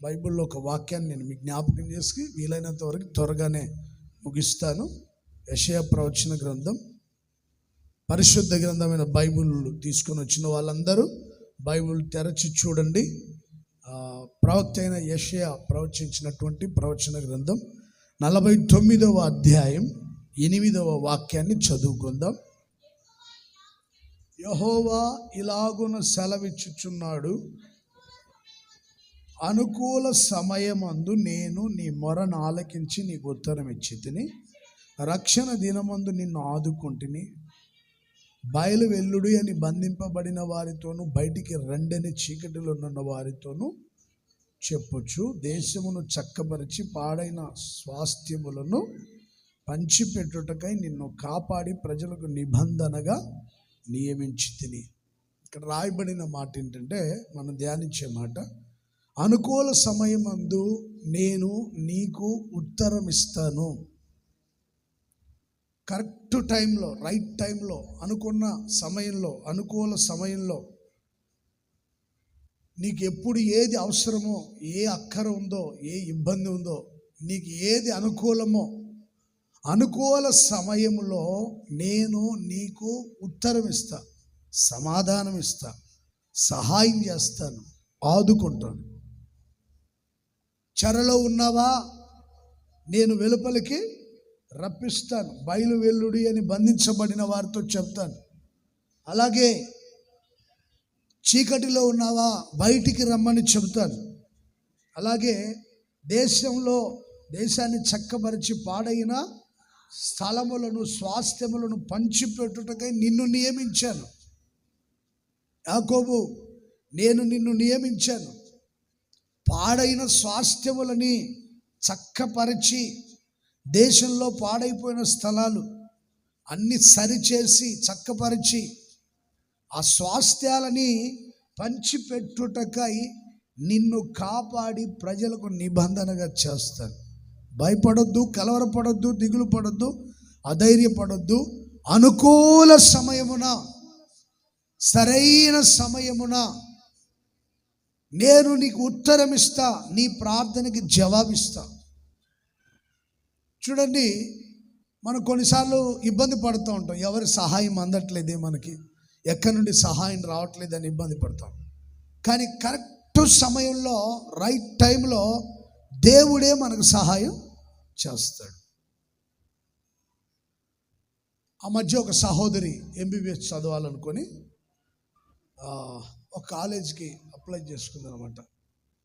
బైబిల్లో ఒక వాక్యాన్ని నేను మీకు జ్ఞాపకం చేసి వీలైనంత వరకు త్వరగానే ముగిస్తాను. యెషయా ప్రవచన గ్రంథం, పరిశుద్ధ గ్రంథమైన బైబిల్ తీసుకొని వచ్చిన వాళ్ళందరూ బైబిల్ తెరచి చూడండి. ప్రవక్త అయిన యెషయా ప్రవచించినటువంటి ప్రవచన గ్రంథం 49వ అధ్యాయం 8వ వాక్యాన్ని చదువుకుందాం. యెహోవా ఇలాగున సెలవిచ్చుచున్నాడు, అనుకూల సమయమందు నేను నీ మొరను ఆలకించి నీకు ఉత్తరం ఇచ్చితిని. రక్షణ దినమందు నిన్ను ఆదుకుంటుని. బయలు వెల్లుడి అని బంధింపబడిన వారితోనూ, బయటికి రండని చీకటిలో ఉన్న వారితోనూ చెప్పొచ్చు. దేశమును చక్కబరిచి పాడైన స్వాస్థ్యములను పంచిపెట్టుటకై నిన్ను కాపాడి ప్రజలకు నిబంధనగా నియమించితిని. ఇక్కడ రాయబడిన మాట ఏంటంటే, మనం ధ్యానించే మాట, అనుకూల సమయమందు నేను నీకు ఉత్తరం ఇస్తాను. కరెక్ట్ టైంలో, రైట్ టైంలో, అనుకున్న సమయంలో, అనుకూల సమయంలో నీకు ఎప్పుడు ఏది అవసరమో, ఏ అక్కర ఉందో, ఏ ఇబ్బంది ఉందో, నీకు ఏది అనుకూలమో, అనుకూల సమయంలో నేను నీకు ఉత్తరం ఇస్తా, సమాధానం ఇస్తా, సహాయం చేస్తాను, ఆదుకుంటాను. చెరలో ఉన్నావా, నేను వెలుపలికి రప్పిస్తాను. బయలు వెల్లుడి అని బంధించబడిన వారితో చెప్తాను. అలాగే చీకటిలో ఉన్నావా, బయటికి రమ్మని చెబుతాను. అలాగే దేశాన్ని చక్కబరిచి పాడైన స్థలములను, స్వాస్థ్యములను పంచిపెట్టుటకై నిన్ను నియమించాను. యాకోబు, నేను నిన్ను నియమించాను. పాడైన స్వాస్థ్యములని చక్కపరిచి, దేశంలో పాడైపోయిన స్థలాలు అన్ని సరిచేసి చక్కపరిచి ఆ స్వాస్థ్యాలని పంచిపెట్టుటకై నిన్ను కాపాడి ప్రజలకు నిబంధనగా చేస్తాను. భయపడొద్దు, కలవరపడొద్దు, దిగులు పడొద్దు, అధైర్యపడొద్దు. అనుకూల సమయమున, సరైన సమయమున నేను నీకు ఉత్తరం ఇస్తా, నీ ప్రార్థనకి జవాబిస్తా. చూడండి, మనం కొన్నిసార్లు ఇబ్బంది పడుతూ ఉంటాం. ఎవరి సహాయం అందట్లేదే, మనకి ఎక్కడి నుండి సహాయం రావట్లేదని ఇబ్బంది పడతాం. కానీ కరెక్ట్ సమయంలో, రైట్ టైంలో దేవుడే మనకు సహాయం చేస్తాడు. ఆ మధ్య ఒక సహోదరి MBBS చదవాలనుకొని ఒక కాలేజీకి అప్లై చేసుకుందనమాట.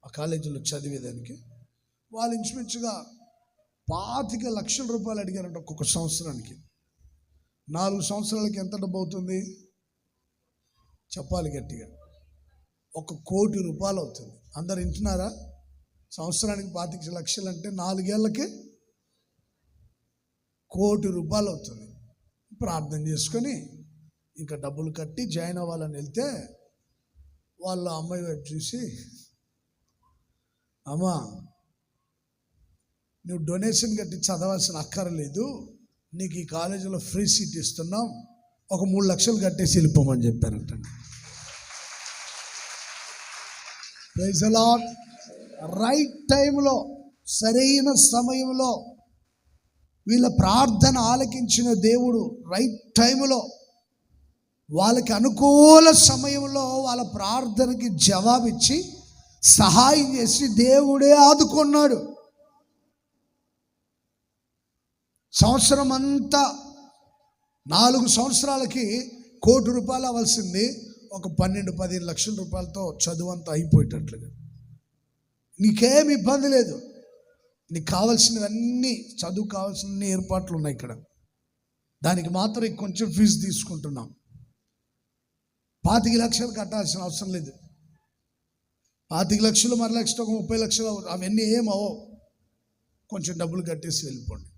ఆ కాలేజీలో చదివేదానికి వాళ్ళు ఇంచుమించుగా 25 లక్షల రూపాయలు అడిగారంట ఒక్కొక్క సంవత్సరానికి. 4 సంవత్సరాలకి ఎంత డబ్బు అవుతుంది చెప్పాలి గట్టిగా? 1 కోటి రూపాయలు అవుతుంది. అందరు వింటున్నారా? సంవత్సరానికి 25 లక్షలు అంటే 4 ఏళ్ళకి 1 కోటి రూపాయలు అవుతుంది. ప్రార్థన చేసుకొని ఇంకా డబ్బులు కట్టి జాయిన్ అవ్వాలని వెళ్తే వాళ్ళ అమ్మాయి వైపు చూసి, అమ్మా, నువ్వు డొనేషన్ కట్టి చదవాల్సిన అక్కర్లేదు, నీకు ఈ కాలేజీలో ఫ్రీ సీట్ ఇస్తున్నాం, ఒక 3 లక్షలు కట్టేసి వెళ్ళిపోమని చెప్పారంటండి. Praise the lord. రైట్ టైంలో, సరైన సమయంలో వీళ్ళ ప్రార్థన ఆలకించిన దేవుడు రైట్ టైంలో, వాళ్ళకి అనుకూల సమయంలో వాళ్ళ ప్రార్థనకి జవాబిచ్చి సహాయం చేసి దేవుడే ఆదుకున్నాడు. సంవత్సరం అంతా, 4 సంవత్సరాలకి 1 కోటి రూపాయలు అవ్వాల్సింది ఒక 12-15 లక్షల రూపాయలతో చదువు అంతా అయిపోయేటట్లుగా. నీకేం ఇబ్బంది లేదు. నీకు కావాల్సినవన్నీ, చదువు కావాల్సిన ఏర్పాట్లు ఉన్నాయి ఇక్కడ. దానికి మాత్రం కొంచెం ఫీజు తీసుకుంటున్నాం. 25 లక్షలు కట్టాల్సిన అవసరం లేదు. 25 లక్షలు మరల ఎక్స్ట్రా 30 లక్షలు అవన్నీ ఏమవో, కొంచెం డబ్బులు కట్టేసి వెళ్ళిపోండి.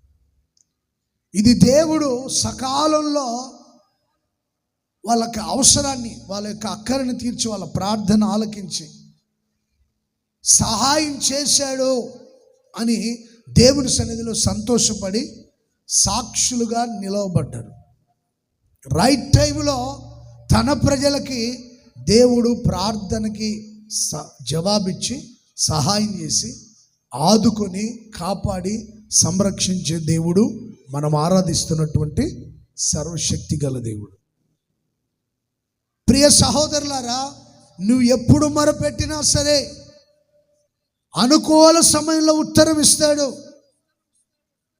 ఇది దేవుడు సకాలంలో వాళ్ళకి అవసరాన్ని, వాళ్ళ యొక్క అక్కరని తీర్చి, వాళ్ళ ప్రార్థన ఆలకించి సహాయం చేశాడు అని దేవుని సన్నిధిలో సంతోషపడి సాక్షులుగా నిలవబడ్డారు. రైట్ టైంలో తన ప్రజలకి దేవుడు ప్రార్థనకి జవాబిచ్చి సహాయం చేసి ఆదుకొని కాపాడి సంరక్షించే దేవుడు మనం ఆరాధిస్తున్నటువంటి సర్వశక్తి గల దేవుడు. ప్రియ సహోదరులారా, నువ్వు ఎప్పుడు మొరపెట్టినా సరే అనుకూల సమయంలో ఉత్తరం ఇస్తాడు.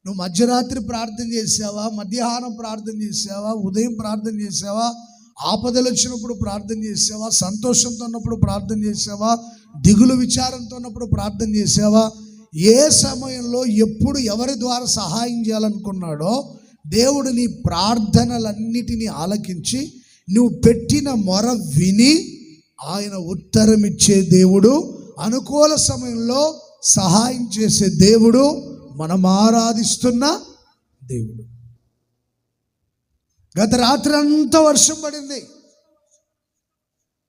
నువ్వు మధ్యరాత్రి ప్రార్థన చేసావా, మధ్యాహ్నం ప్రార్థన చేసావా, ఉదయం ప్రార్థన చేసావా, ఆపదలు వచ్చినప్పుడు ప్రార్థన చేసావా, సంతోషంతో ఉన్నప్పుడు ప్రార్థన చేసావా, దిగులు విచారంతో ఉన్నప్పుడు ప్రార్థన చేసావా, ఏ సమయంలో ఎప్పుడు ఎవరి ద్వారా సహాయం చేయాలనుకున్నాడో దేవుడు నీ ప్రార్థనలన్నిటినీ ఆలకించి నువ్వు పెట్టిన మొర విని ఆయన ఉత్తరం ఇచ్చే దేవుడు, అనుకూల సమయంలో సహాయం చేసే దేవుడు మనం ఆరాధిస్తున్న దేవుడు. గత రాత్రి అంతా వర్షం పడింది,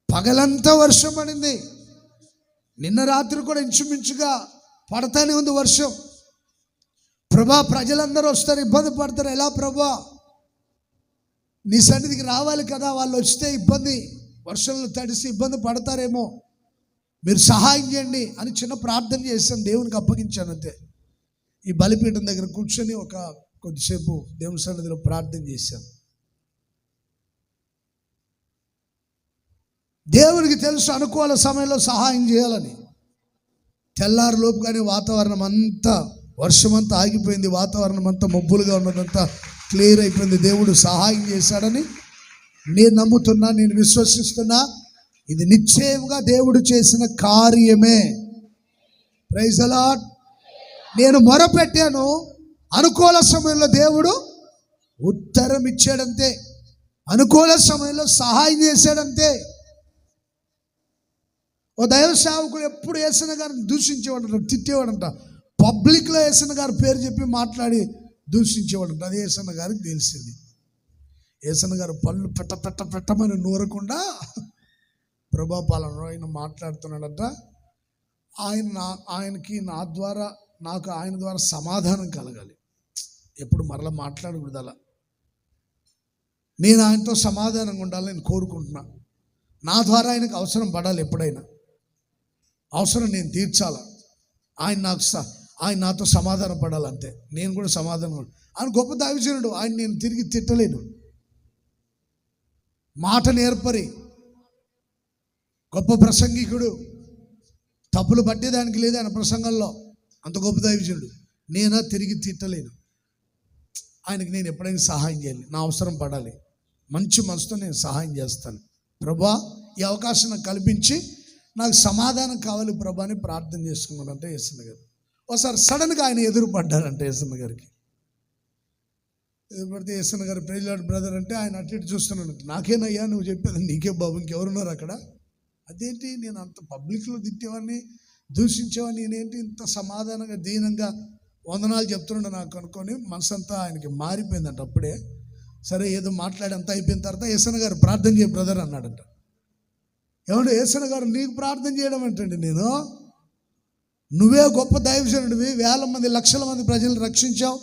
పగలంతా వర్షం పడింది, నిన్న రాత్రి కూడా ఇంచుమించుగా పడతానే ఉంది వర్షం. ప్రభా, ప్రజలందరూ వస్తారు, ఇబ్బంది పడతారు, ఎలా ప్రభా? నీ సన్నిధికి రావాలి కదా, వాళ్ళు వస్తే ఇబ్బంది, వర్షంలో తడిసి ఇబ్బంది పడతారేమో, మీరు సహాయం చేయండి అని చిన్న ప్రార్థన చేశాను, దేవునికి అప్పగించాను అంతే. ఈ బలిపీఠం దగ్గర కూర్చొని కొద్దిసేపు దేవుని సన్నిధిలో ప్రార్థన చేశాను. దేవునికి తెలుసు అనుకూల సమయంలో సహాయం చేయాలని. తెల్లారిలోపు కానీ వాతావరణం అంతా, వర్షం అంతా ఆగిపోయింది, వాతావరణం అంతా మబ్బులుగా ఉన్నదంతా క్లియర్ అయిపోయింది. దేవుడు సహాయం చేశాడని నేను నమ్ముతున్నా, నేను విశ్వసిస్తున్నా. ఇది నిశ్చయంగా దేవుడు చేసిన కార్యమే. Praise the lord. నేను మొరపెట్టాను, అనుకూల సమయంలో దేవుడు ఉత్తరం ఇచ్చాడంతే, అనుకూల సమయంలో సహాయం చేశాడంతే. ఓ దైవ సేవకుడు ఎప్పుడు యేసన్న గారిని దూషించేవాడంట, తిట్టేవాడంట. పబ్లిక్లో యేసన్న గారి పేరు చెప్పి మాట్లాడి దూషించేవాడంట. అది యేసన్న గారికి తెలిసింది. యేసన్న గారు పళ్ళు పెట్టమని నూరకుండా ప్రభాపాలను ఆయన మాట్లాడుతున్నాడంట. ఆయనకి నా ద్వారా, నాకు ఆయన ద్వారా సమాధానం కలగాలి. ఎప్పుడు మరలా మాట్లాడకూడదు అలా. నేను ఆయనతో సమాధానంగా ఉండాలని నేను కోరుకుంటున్నా. నా ద్వారా ఆయనకు అవసరం పడాలి, ఎప్పుడైనా అవసరం నేను తీర్చాలా. ఆయన నాతో సమాధానం పడాలంతే, నేను కూడా సమాధానం. ఆయన గొప్ప దైవజనుడు, ఆయన నేను తిరిగి తిట్టలేను. మాట నేర్పరి, గొప్ప ప్రసంగికుడు, తప్పులు పట్టేదానికి లేదు ఆయన ప్రసంగంలో, అంత గొప్ప దైవజనుడు. నేనా తిరిగి తిట్టలేను. ఆయనకి నేను ఎప్పుడైనా సహాయం చేయాలి, నా అవసరం పడాలి, మంచి మనసుతో నేను సహాయం చేస్తాను. ప్రభా, ఈ అవకాశం నాకు కల్పించి నాకు సమాధానం కావాలి ప్రభా అని ప్రార్థన చేసుకున్నాడంటే యేసన్న గారు. ఒకసారి సడన్గా ఆయన ఎదురుపడ్డారంటే యేసన్న గారికి. ఎదురుపడితే యేసన్న గారు ప్రైజ్ లార్డ్ బ్రదర్ అంటే ఆయన అటు ఇటు చూస్తున్నాడు. నాకేనయ్యా నువ్వు చెప్పేది, నీకే బాబు, ఇంకెవరున్నారు అక్కడ? అదేంటి, నేను అంత పబ్లిక్లో తిట్టేవాడిని, దూషించేవాడిని, నేనేంటి ఇంత సమాధానంగా దీనంగా వందనాలు చెప్తున్నాడు నాకు అనుకొని మనసంతా ఆయనకి మారిపోయిందంట. అప్పుడే సరే ఏదో మాట్లాడి అంతా అయిపోయిన తర్వాత యేసన్న గారు ప్రార్థన చేయ బ్రదర్ అన్నాడంట. ఏమంటే యేసన్న గారు నీకు ప్రార్థన చేయడం ఏంటండి? నువ్వే గొప్ప దైవజనుడివి, వేల మంది లక్షల మంది ప్రజలను రక్షించావు,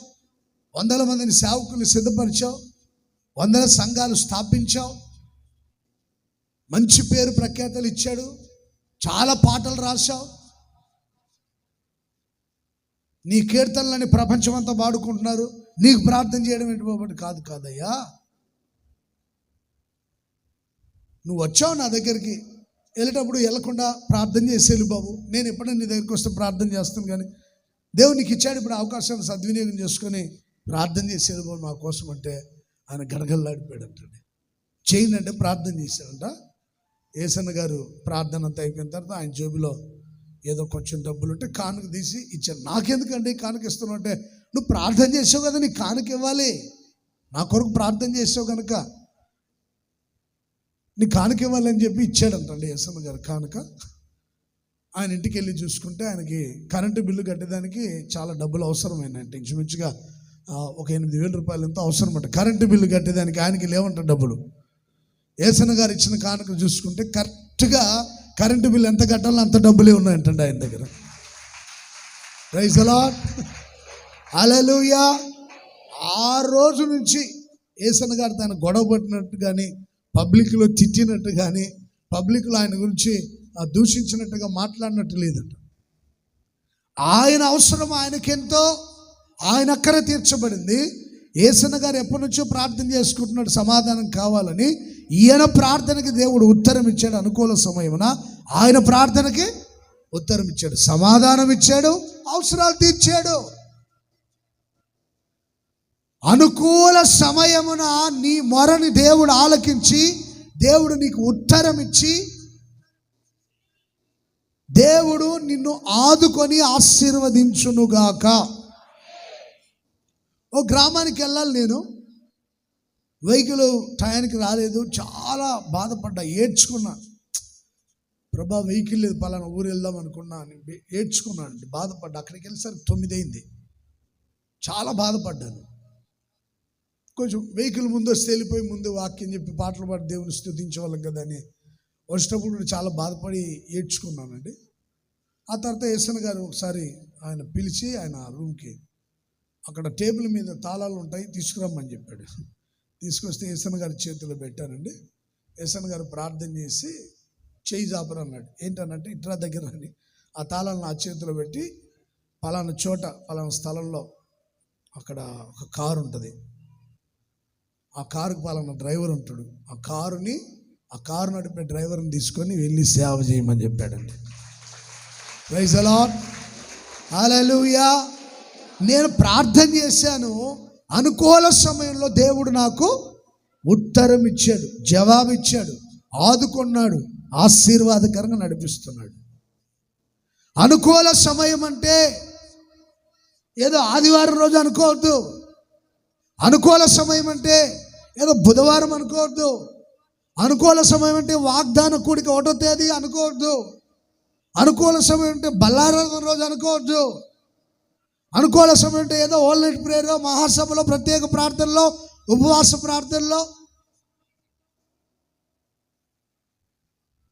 వందల మందిని సేవకులు సిద్ధపరిచావు, వందల సంఘాలు స్థాపించావు, మంచి పేరు ప్రఖ్యాతలు ఇచ్చాడు, చాలా పాటలు రాశావు, నీ కీర్తనలని ప్రపంచమంతా పాడుకుంటున్నారు, నీకు ప్రార్థన చేయడం ఏంటి బాబు? కాదయ్యా, నువ్వు వచ్చావు నా దగ్గరికి, వెళ్ళేటప్పుడు వెళ్ళకుండా ప్రార్థన చేసేది బాబు, నేను ఎప్పుడైనా నీ దగ్గరికి వస్తే ప్రార్థన చేస్తాను, కానీ దేవుడు నీకు ఇచ్చాడు ఇప్పుడు అవకాశాన్ని సద్వినియోగం చేసుకొని ప్రార్థన చేసేది బాబు మా కోసం అంటే ఆయన గడగల్లాడిపోయాడంటండి. చేయండి అంటే ప్రార్థన చేశాడంట. యేసన్న గారు ప్రార్థన అంతా అయిపోయిన తర్వాత ఆయన జేబులో ఏదో కొంచెం డబ్బులు ఉంటే కానుక తీసి ఇచ్చాను. నాకెందుకండి కానుక ఇస్తున్నావు అంటే, నువ్వు ప్రార్థన చేసావు కదా, నీకు కానుక ఇవ్వాలి, నా కొరకు ప్రార్థన చేసావు కనుక నీ కానుక ఇవ్వాలని చెప్పి ఇచ్చాడంటండి యేసన్న గారు కానుక. ఆయన ఇంటికి వెళ్ళి చూసుకుంటే ఆయనకి కరెంటు బిల్లు కట్టేదానికి చాలా డబ్బులు అవసరమైనంటే, ఇంచుమించుగా ఒక 8,000 రూపాయలు ఎంతో అవసరం అంట కరెంటు బిల్లు కట్టేదానికి. ఆయనకి లేవంట డబ్బులు. యేసన్న గారు ఇచ్చిన కానుక చూసుకుంటే కరెక్ట్గా కరెంటు బిల్లు ఎంత కట్టాలో అంత డబ్బులే ఉన్నాయంటండి ఆయన దగ్గర. ప్రైజ్ ది లార్డ్, హల్లెలూయా. ఆ రోజు నుంచి యేసన్న గారు తన గొడవ పట్టినట్టు కానీ, పబ్లిక్లో తిట్టినట్టు కానీ, పబ్లిక్లో ఆయన గురించి దూషించినట్టుగా మాట్లాడినట్టు లేదంట. ఆయన అవసరం ఆయనకెంతో, ఆయన అక్కర తీర్చబడింది. యేసన్న గారు ఎప్పటి నుంచో ప్రార్థన చేసుకుంటున్నాడు సమాధానం కావాలని. ఈయన ప్రార్థనకి దేవుడు ఉత్తరం ఇచ్చాడు. అనుకూల సమయమున ఆయన ప్రార్థనకి ఉత్తరం ఇచ్చాడు, సమాధానం ఇచ్చాడు, అవసరాలు తీర్చాడు. అనుకూల సమయమున నీ మొరని దేవుడు ఆలకించి, దేవుడు నీకు ఉత్తరం ఇచ్చి, దేవుడు నిన్ను ఆదుకొని ఆశీర్వదించునుగాక. ఓ గ్రామానికి వెళ్ళాలి నేను, వెహికల్ టయానికి రాలేదు, చాలా బాధపడ్డా, ఏడ్చుకున్నా. ప్రభా వెహికల్ లేదు, పలానా ఊరు వెళ్దాం అనుకున్నా అని ఏడ్చుకున్నాను అండి, బాధపడ్డా. అక్కడికి వెళ్ళేసరికి 9 అయింది, చాలా బాధపడ్డాను. కొంచెం వెహికల్ ముందు వస్తే వెళ్ళిపోయి ముందు వాక్యం చెప్పి పాటలు పాడి దేవుని స్తుతించేవాళ్ళం కదా అని వచ్చినప్పుడు చాలా బాధపడి ఏడ్చుకున్నానండి. ఆ తర్వాత యేసన్న గారు ఒకసారి ఆయన పిలిచి ఆయన రూమ్కి, అక్కడ టేబుల్ మీద తాళాలు ఉంటాయి తీసుకురమ్మని చెప్పాడు. తీసుకొస్తే యేసన్న గారి చేతిలో పెట్టానండి. యేసన్న గారు ప్రార్థన చేసి చేయి జాపరు అన్నాడు. ఏంటనంటే ఇట్రా దగ్గర అని ఆ తాళాలను నా చేతిలో పెట్టి, పలానా చోట పలానా స్థలంలో అక్కడ ఒక కారు ఉంటుంది, ఆ కారుకు పలానా డ్రైవర్ ఉంటాడు, ఆ కారు నడిపే డ్రైవర్ని తీసుకొని వెళ్ళి సేవ చేయమని చెప్పాడండి. ప్రైజ్ ది లార్డ్, హల్లెలూయా. నేను ప్రార్థన చేశాను, అనుకూల సమయంలో దేవుడు నాకు ఉత్తరం ఇచ్చాడు, జవాబు ఇచ్చాడు, ఆదుకున్నాడు, ఆశీర్వాదకరంగా నడిపిస్తున్నాడు. అనుకూల సమయం అంటే ఏదో ఆదివారం రోజు అనుకోవద్దు. అనుకూల సమయం అంటే ఏదో బుధవారం అనుకోవద్దు. అనుకూల సమయం అంటే వాగ్దాన కూడిక 1వ తేదీ అనుకోవద్దు. అనుకూల సమయం అంటే బల్లారాధన రోజు అనుకోవద్దు. అనుకూల సమయం అంటే ఏదో ఓల్ నైట్ ప్రేయర్, మహాసభలో, ప్రత్యేక ప్రార్థనలో, ఉపవాస ప్రార్థనలో,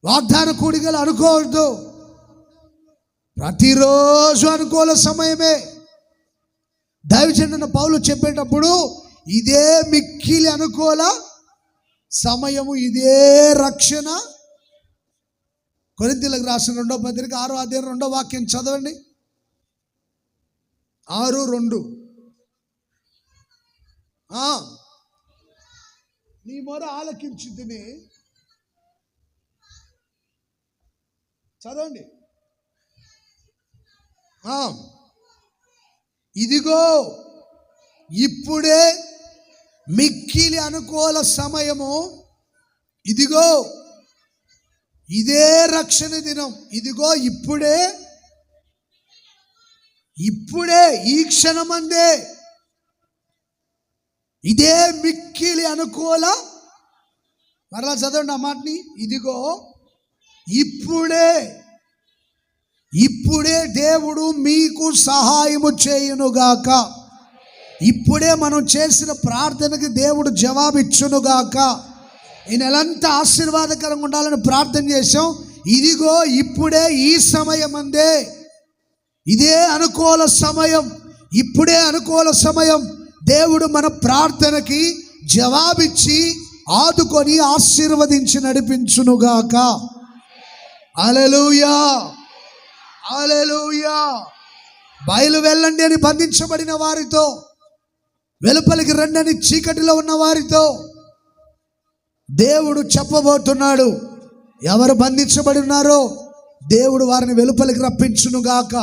వాగ్దాన కూడికలు అనుకోవద్దు. ప్రతిరోజు అనుకూల సమయమే. దైవజనుడైన పౌలు చెప్పేటప్పుడు ఇదే మిక్కిలి అనుకూల సమయము, ఇదే రక్షణ. కొరింథీయులకు రాసిన 2వ పత్రిక 6వ అధ్యాయం 2వ వాక్యం చదవండి. 6:2. నీ మొర ఆలకించితిని, చదవండి. ఇదిగో ఇప్పుడే మిక్కిలి అనుకూల సమయము, ఇదిగో ఇదే రక్షణ దినం, ఇదిగో ఇప్పుడే ఈ క్షణమందే, ఇదే మిక్కిలి అనుకూల. మరలా చదవండి ఆ మాటని. ఇదిగో ఇప్పుడే దేవుడు మీకు సహాయము చేయునుగాక. ఇప్పుడే మనం చేసిన ప్రార్థనకి దేవుడు జవాబిచ్చునుగాక. ఈ నెలంతా ఆశీర్వాదకరంగా ఉండాలని ప్రార్థన చేశాం. ఇదిగో ఇప్పుడే ఈ సమయమందే, ఇదే అనుకూల సమయం, ఇప్పుడే అనుకూల సమయం. దేవుడు మన ప్రార్థనకి జవాబిచ్చి ఆదుకొని ఆశీర్వదించి నడిపించునుగాక. హల్లెలూయా, హల్లెలూయా. బయలు వెళ్ళండి అని బంధించబడిన వారితో, వెలుపలికి రండి అని చీకటిలో ఉన్న వారితో దేవుడు చెప్పబోతున్నాడు. ఎవరు బంధించబడి ఉన్నారో దేవుడు వారిని వెలుపలికి రప్పించునుగాక.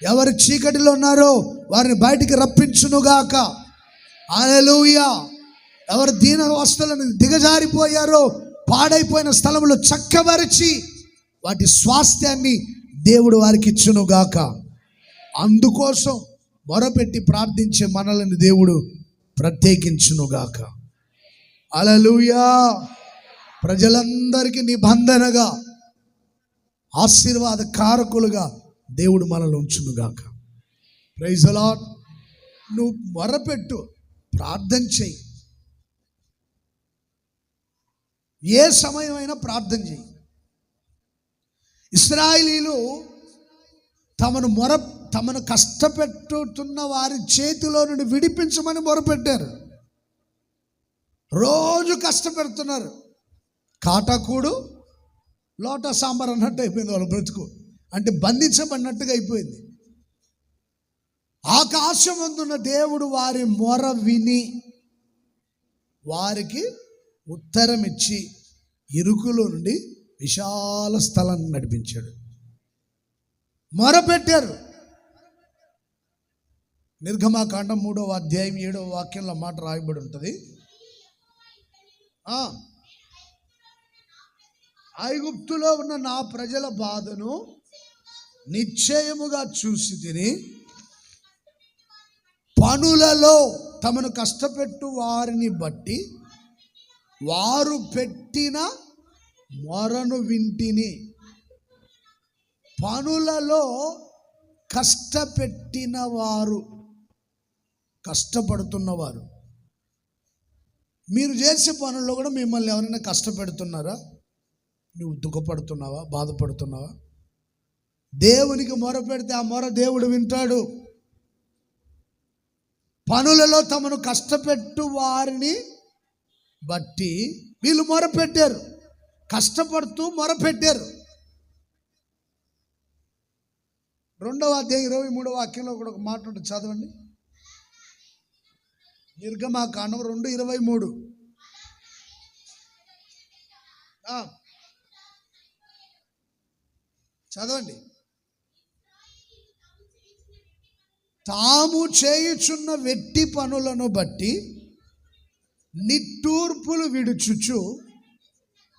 ఎవరు చీకటిలో ఉన్నారో వారిని బయటికి రప్పించునుగాక. హల్లెలూయా. ఎవరు దీనావస్థలను దిగజారిపోయారో, పాడైపోయిన స్థలములు చక్కబరిచి వాటి స్వాస్థ్యాన్ని దేవుడు వారికి ఇచ్చునుగాక. అందుకోసం మొరపెట్టి ప్రార్థించే మనల్ని దేవుడు ప్రత్యేకించునుగాక. హల్లెలూయా. ప్రజలందరికీ నిబంధనగా, ఆశీర్వాద కారకులుగా దేవుడు మనల్ని ఉంచునుగాక. Praise the lord. నువ్వు మొరపెట్టు, ప్రార్థన చెయ్యి, ఏ సమయమైనా ప్రార్థన చెయ్యి. ఇశ్రాయేలీలు తమను కష్టపెట్టుతున్న వారి చేతిలో నుండి విడిపించమని మొరపెట్టారు. రోజు కష్టపెడుతున్నారు. కాటాకూడు లోటా సాంబార్ అన్నట్టు అయిపోయింది వాళ్ళ బ్రతుకు. అంటే బంధించబడినట్టుగా అయిపోయింది. ఆకాశమందున్న దేవుడు వారి మొర విని వారికి ఉత్తరం ఇచ్చి ఇరుకులో నుండి విశాల స్థలాన్ని నడిపించాడు. మొరపెట్టారు. నిర్గమాకాండం 3వ అధ్యాయం 7వ వాక్యంలో మాట రాయబడి ఉంటుంది. ఐగుప్తులో ఉన్న నా ప్రజల బాధను నిశ్చయముగా చూసి తిని పనులలో తమను కష్టపెట్టు వారిని బట్టి వారు పెట్టిన మొరను వింటిని. పనులలో కష్టపెట్టిన వారు, కష్టపడుతున్నవారు. మీరు చేసే పనుల్లో కూడా మిమ్మల్ని ఎవరైనా కష్టపెడుతున్నారా? నువ్వు దుఃఖపడుతున్నావా, బాధపడుతున్నావా? దేవునికి మొర పెడితే ఆ మొర దేవుడు వింటాడు. పనులలో తమను కష్టపెట్టు వారిని బట్టి వీళ్ళు మొరపెట్టారు, కష్టపడుతూ మొరపెట్టారు. 2వ అధ్యాయం 23వ వాక్యంలో కూడా ఒక మాట ఉంటుంది, చదవండి. నిర్గమాకాండం 2:23. చదవండి. తాము చేయుచున్న వెట్టి పనులను బట్టి నిట్టూర్పులు విడుచుచు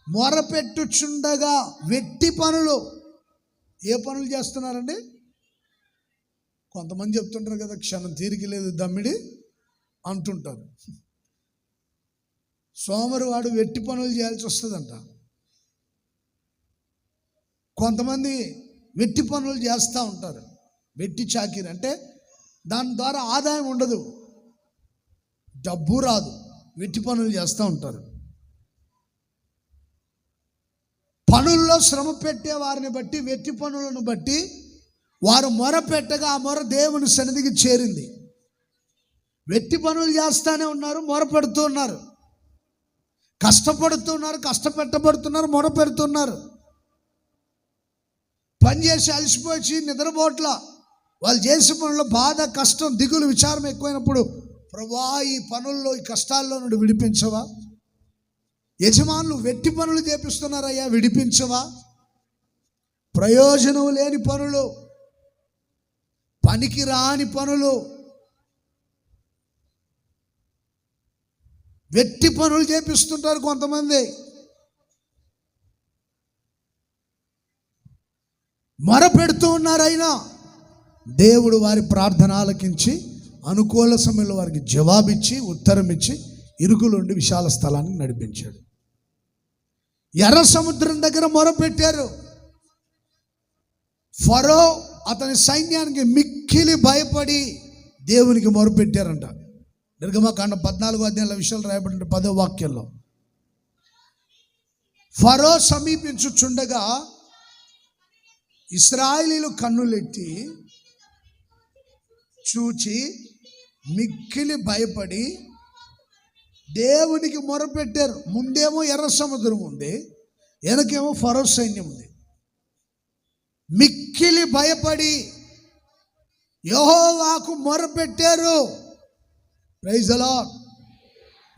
మొరపెట్టుచుండగా. వెట్టి పనులు ఏ పనులు చేస్తున్నారండి? కొంతమంది చెప్తుంటారు కదా, క్షణం తీరిక లేదు దమ్మిడి అంటుంటారు. సోమరు వాడు వెట్టి పనులు చేయాల్సి వస్తుందంట. కొంతమంది వెట్టి పనులు చేస్తూ ఉంటారు. వెట్టి చాకిరి అంటే దాని ద్వారా ఆదాయం ఉండదు, డబ్బు రాదు, వెట్టి పనులు చేస్తూ ఉంటారు. పనుల్లో శ్రమ పెట్టే వారిని బట్టి, వెట్టి పనులను బట్టి వారు మొర పెట్టగా ఆ మొర దేవుని సన్నిధికి చేరింది. వెట్టి పనులు చేస్తూనే ఉన్నారు, మొర పెడుతూ ఉన్నారు, కష్టపడుతున్నారు, కష్టపెట్టబడుతున్నారు, మొర పెడుతున్నారు. పని చేసి అలసిపోయి నిద్రపోట్ల వాళ్ళు చేసే పనుల్లో బాధ, కష్టం, దిగులు, విచారం ఎక్కువైనప్పుడు, ప్రభువా ఈ పనుల్లో, ఈ కష్టాల్లో నుండి విడిపించవా? యజమానులు వెట్టి పనులు చేపిస్తున్నారయ్యా, విడిపించవా? ప్రయోజనం లేని పనులు, పనికి రాని పనులు, వెట్టి పనులు చేపిస్తుంటారు కొంతమంది. మొర పెడుతూ ఉన్నారైనా దేవుడు వారి ప్రార్థన ఆలకించి అనుకూల సమయంలో వారికి జవాబిచ్చి, ఉత్తరం ఇచ్చి ఇరుకులుండి విశాల స్థలాన్ని నడిపించాడు. ఎర్ర సముద్రం దగ్గర మొరపెట్టారు. ఫరో అతని సైన్యానికి మిక్కిలి భయపడి దేవునికి మొరపెట్టారంట. నిర్గమకాండం 14వ అధ్యాయంలో విషయాలు రాయబడి 10వ వాక్యంలో. ఫరో సమీపించుచుండగా ఇశ్రాయేలీయులు కన్నులెత్తి చూచి మిక్కిలి భయపడి దేవునికి మొరపెట్టారు. ముందేమో ఎర్ర సముద్రం ఉంది, వెనకేమో ఫరో సైన్యం ఉంది. మిక్కిలి భయపడి యెహోవాకు మొరపెట్టారు. Praise the lord.